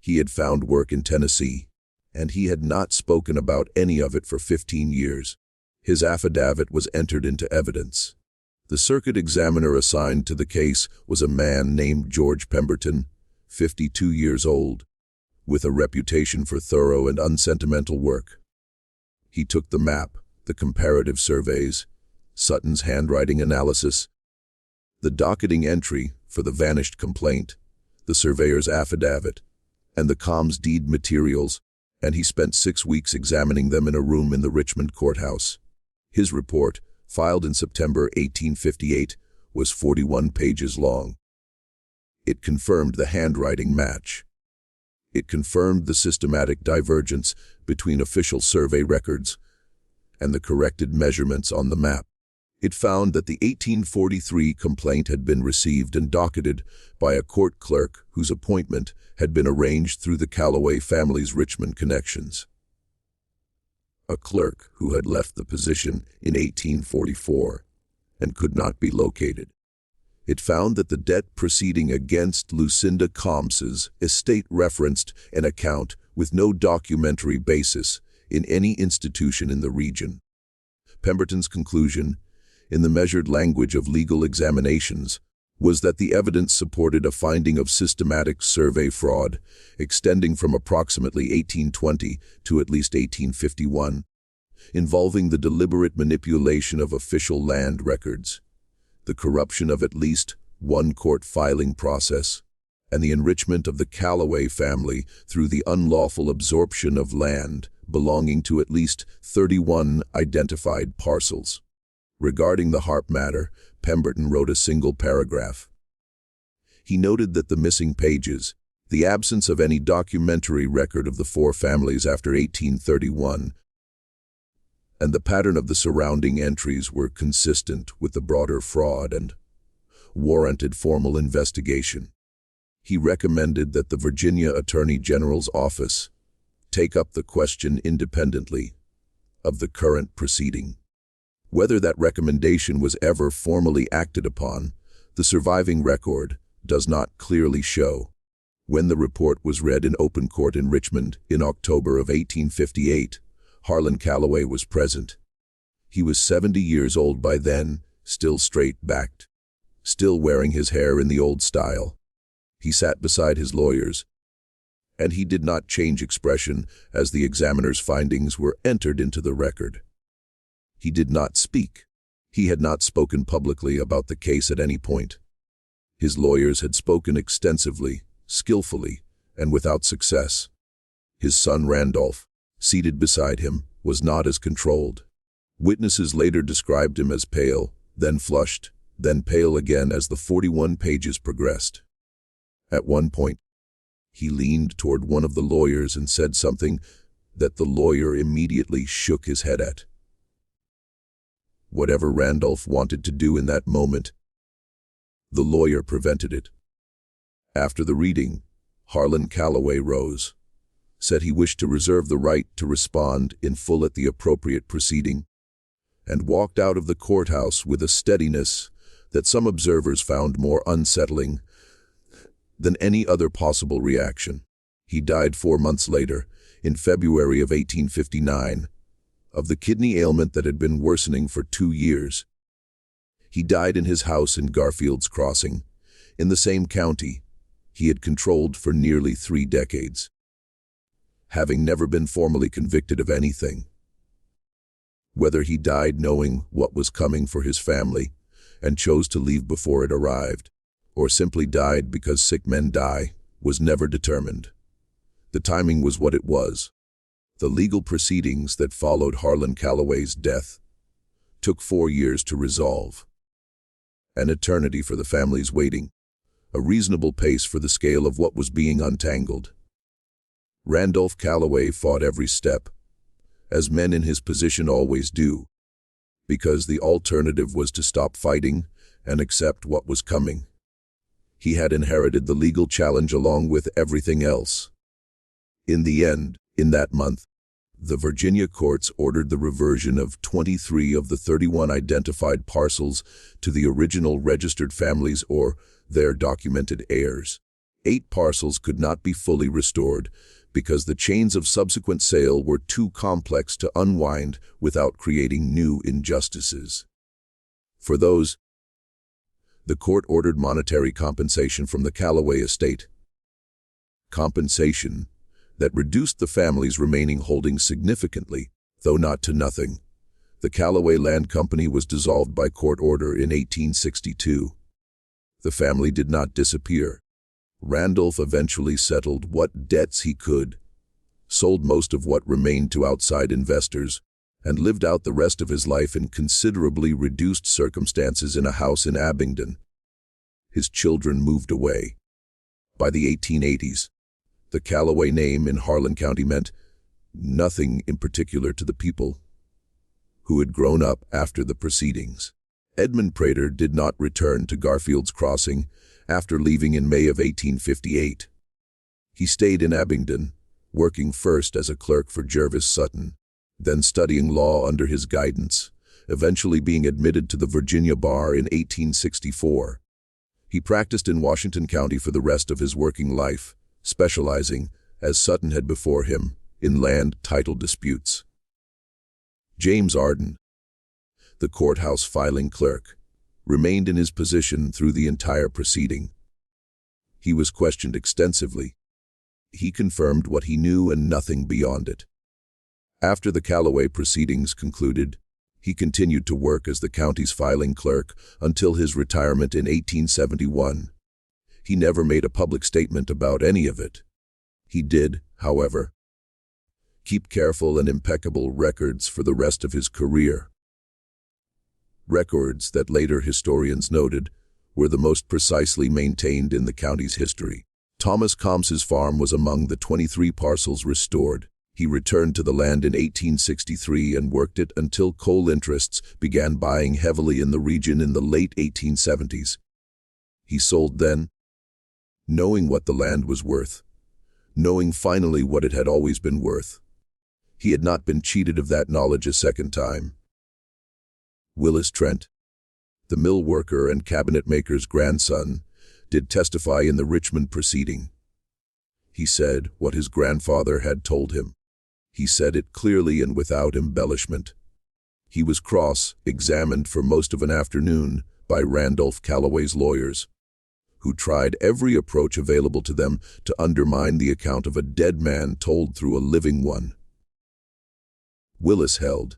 He had found work in Tennessee, and he had not spoken about any of it for 15 years. His affidavit was entered into evidence. The circuit examiner assigned to the case was a man named George Pemberton, 52 years old, with a reputation for thorough and unsentimental work. He took the map, the comparative surveys, Sutton's handwriting analysis, the docketing entry for the vanished complaint, the surveyor's affidavit, and the com's deed materials, and he spent 6 weeks examining them in a room in the Richmond courthouse. His report, filed in September 1858, was 41 pages long. It confirmed the handwriting match. It confirmed the systematic divergence between official survey records and the corrected measurements on the map. It found that the 1843 complaint had been received and docketed by a court clerk whose appointment had been arranged through the Callaway family's Richmond connections. A clerk who had left the position in 1844 and could not be located. It found that the debt proceeding against Lucinda Combs's estate referenced an account with no documentary basis in any institution in the region. Pemberton's conclusion, in the measured language of legal examinations, was that the evidence supported a finding of systematic survey fraud extending from approximately 1820 to at least 1851, involving the deliberate manipulation of official land records, the corruption of at least one court filing process, and the enrichment of the Callaway family through the unlawful absorption of land belonging to at least 31 identified parcels. Regarding the Harp matter, Pemberton wrote a single paragraph. He noted that the missing pages, the absence of any documentary record of the four families after 1831, and the pattern of the surrounding entries were consistent with the broader fraud and warranted formal investigation. He recommended that the Virginia Attorney General's office take up the question independently of the current proceeding. Whether that recommendation was ever formally acted upon, the surviving record does not clearly show. When the report was read in open court in Richmond in October of 1858, Harlan Callaway was present. He was 70 years old by then, still straight-backed, still wearing his hair in the old style. He sat beside his lawyers, and he did not change expression as the examiner's findings were entered into the record. He did not speak. He had not spoken publicly about the case at any point. His lawyers had spoken extensively, skillfully, and without success. His son Randolph, seated beside him, was not as controlled. Witnesses later described him as pale, then flushed, then pale again as the 41 pages progressed. At one point, he leaned toward one of the lawyers and said something that the lawyer immediately shook his head at. Whatever Randolph wanted to do in that moment, the lawyer prevented it. After the reading, Harlan Callaway rose, said he wished to reserve the right to respond in full at the appropriate proceeding, and walked out of the courthouse with a steadiness that some observers found more unsettling than any other possible reaction. He died 4 months later, in February of 1859, of the kidney ailment that had been worsening for 2 years. He died in his house in Garfield's Crossing, in the same county he had controlled for nearly 3 decades, having never been formally convicted of anything. Whether he died knowing what was coming for his family and chose to leave before it arrived, or simply died because sick men die, was never determined. The timing was what it was. The legal proceedings that followed Harlan Callaway's death took 4 years to resolve. An eternity for the family's waiting, a reasonable pace for the scale of what was being untangled. Randolph Callaway fought every step, as men in his position always do, because the alternative was to stop fighting and accept what was coming. He had inherited the legal challenge along with everything else. In the end, in that month, the Virginia courts ordered the reversion of 23 of the 31 identified parcels to the original registered families or their documented heirs. 8 parcels could not be fully restored because the chains of subsequent sale were too complex to unwind without creating new injustices. For those, the court ordered monetary compensation from the Callaway estate. Compensation that reduced the family's remaining holdings significantly, though not to nothing. The Callaway Land Company was dissolved by court order in 1862. The family did not disappear. Randolph eventually settled what debts he could, sold most of what remained to outside investors, and lived out the rest of his life in considerably reduced circumstances in a house in Abingdon. His children moved away. By the 1880s, the Callaway name in Harlan County meant nothing in particular to the people who had grown up after the proceedings. Edmund Prater did not return to Garfield's Crossing after leaving in May of 1858. He stayed in Abingdon, working first as a clerk for Jervis Sutton, then studying law under his guidance, eventually being admitted to the Virginia bar in 1864. He practiced in Washington County for the rest of his working life, specializing, as Sutton had before him, in land title disputes. James Arden, the courthouse filing clerk, remained in his position through the entire proceeding. He was questioned extensively. He confirmed what he knew and nothing beyond it. After the Callaway proceedings concluded, he continued to work as the county's filing clerk until his retirement in 1871. He never made a public statement about any of it. He did, however, keep careful and impeccable records for the rest of his career. Records that later historians noted were the most precisely maintained in the county's history. Thomas Combs's farm was among the 23 parcels restored. He returned to the land in 1863 and worked it until coal interests began buying heavily in the region in the late 1870s. He sold then, knowing what the land was worth, knowing finally what it had always been worth. He had not been cheated of that knowledge a second time. Willis Trent, the mill worker and cabinetmaker's grandson, did testify in the Richmond proceeding. He said what his grandfather had told him. He said it clearly and without embellishment. He was cross-examined for most of an afternoon by Randolph Callaway's lawyers, who tried every approach available to them to undermine the account of a dead man told through a living one. Willis held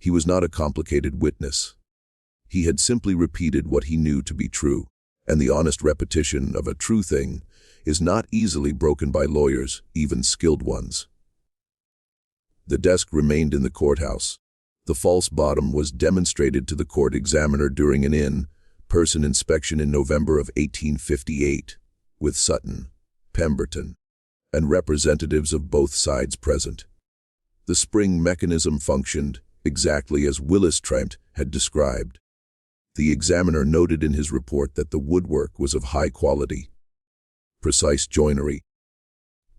he was not a complicated witness. He had simply repeated what he knew to be true, and the honest repetition of a true thing is not easily broken by lawyers, even skilled ones. The desk remained in the courthouse. The false bottom was demonstrated to the court examiner during an in-person inspection in November of 1858, with Sutton, Pemberton, and representatives of both sides present. The spring mechanism functioned exactly as Willis Trent had described. The examiner noted in his report that the woodwork was of high quality, precise joinery,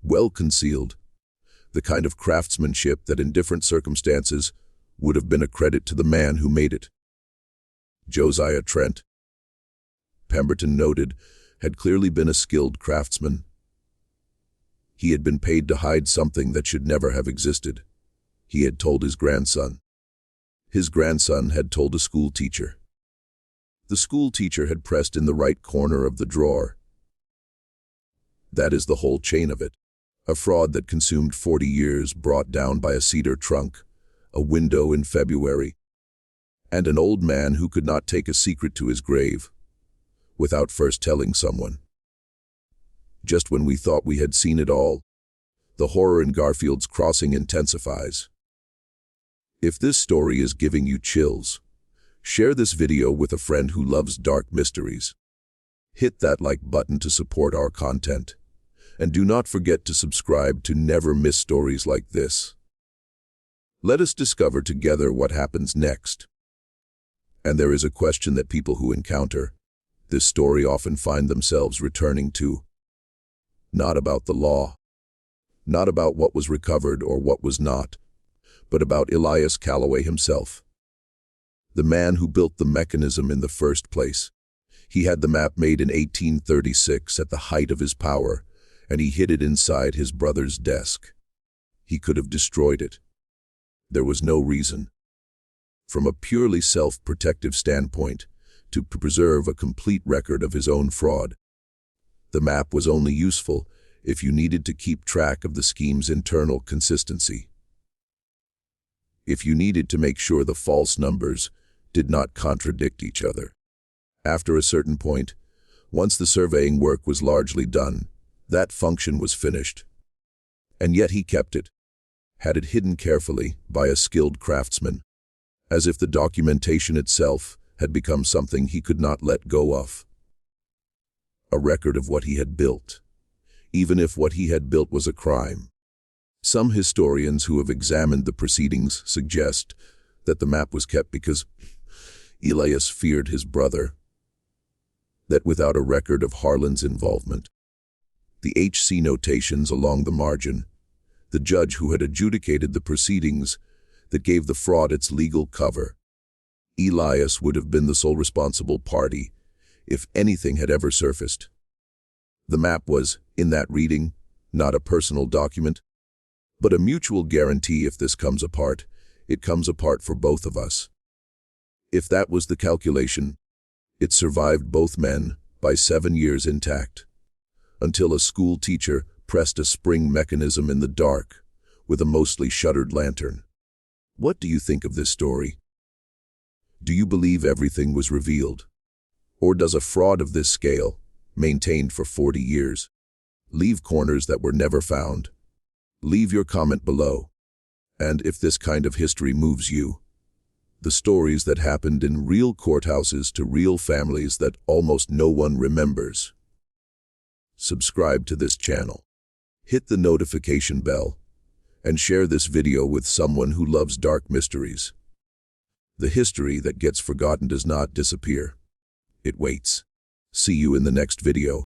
well concealed, the kind of craftsmanship that in different circumstances would have been a credit to the man who made it. Josiah Trent, Pemberton noted, had clearly been a skilled craftsman. He had been paid to hide something that should never have existed. He had told his grandson. His grandson had told a schoolteacher. The schoolteacher had pressed in the right corner of the drawer. That is the whole chain of it. A fraud that consumed 40 years brought down by a cedar trunk, a window in February, and an old man who could not take a secret to his grave without first telling someone. Just when we thought we had seen it all, the horror in Garfield's Crossing intensifies. If this story is giving you chills, share this video with a friend who loves dark mysteries. Hit that like button to support our content. And do not forget to subscribe to never miss stories like this. Let us discover together what happens next. And there is a question that people who encounter this story often find themselves returning to. Not about the law, not about what was recovered or what was not, but about Elias Callaway himself. The man who built the mechanism in the first place. He had the map made in 1836 at the height of his power, and he hid it inside his brother's desk. He could have destroyed it. There was no reason. From a purely self-protective standpoint, to preserve a complete record of his own fraud. The map was only useful if you needed to keep track of the scheme's internal consistency. If you needed to make sure the false numbers did not contradict each other. After a certain point, once the surveying work was largely done, that function was finished. And yet he kept it, had it hidden carefully by a skilled craftsman, as if the documentation itself had become something he could not let go of. A record of what he had built, even if what he had built was a crime. Some historians who have examined the proceedings suggest that the map was kept because Elias feared his brother, that without a record of Harlan's involvement, the HC notations along the margin, the judge who had adjudicated the proceedings that gave the fraud its legal cover, Elias would have been the sole responsible party if anything had ever surfaced. The map was, in that reading, not a personal document, but a mutual guarantee. If this comes apart, it comes apart for both of us. If that was the calculation, it survived both men by 7 years intact, until a school teacher pressed a spring mechanism in the dark with a mostly shuttered lantern. What do you think of this story? Do you believe everything was revealed? Or does a fraud of this scale, maintained for 40 years, leave corners that were never found? Leave your comment below. And if this kind of history moves you, the stories that happened in real courthouses to real families that almost no one remembers. Subscribe to this channel. Hit the notification bell, and share this video with someone who loves dark mysteries. The history that gets forgotten does not disappear. It waits. See you in the next video.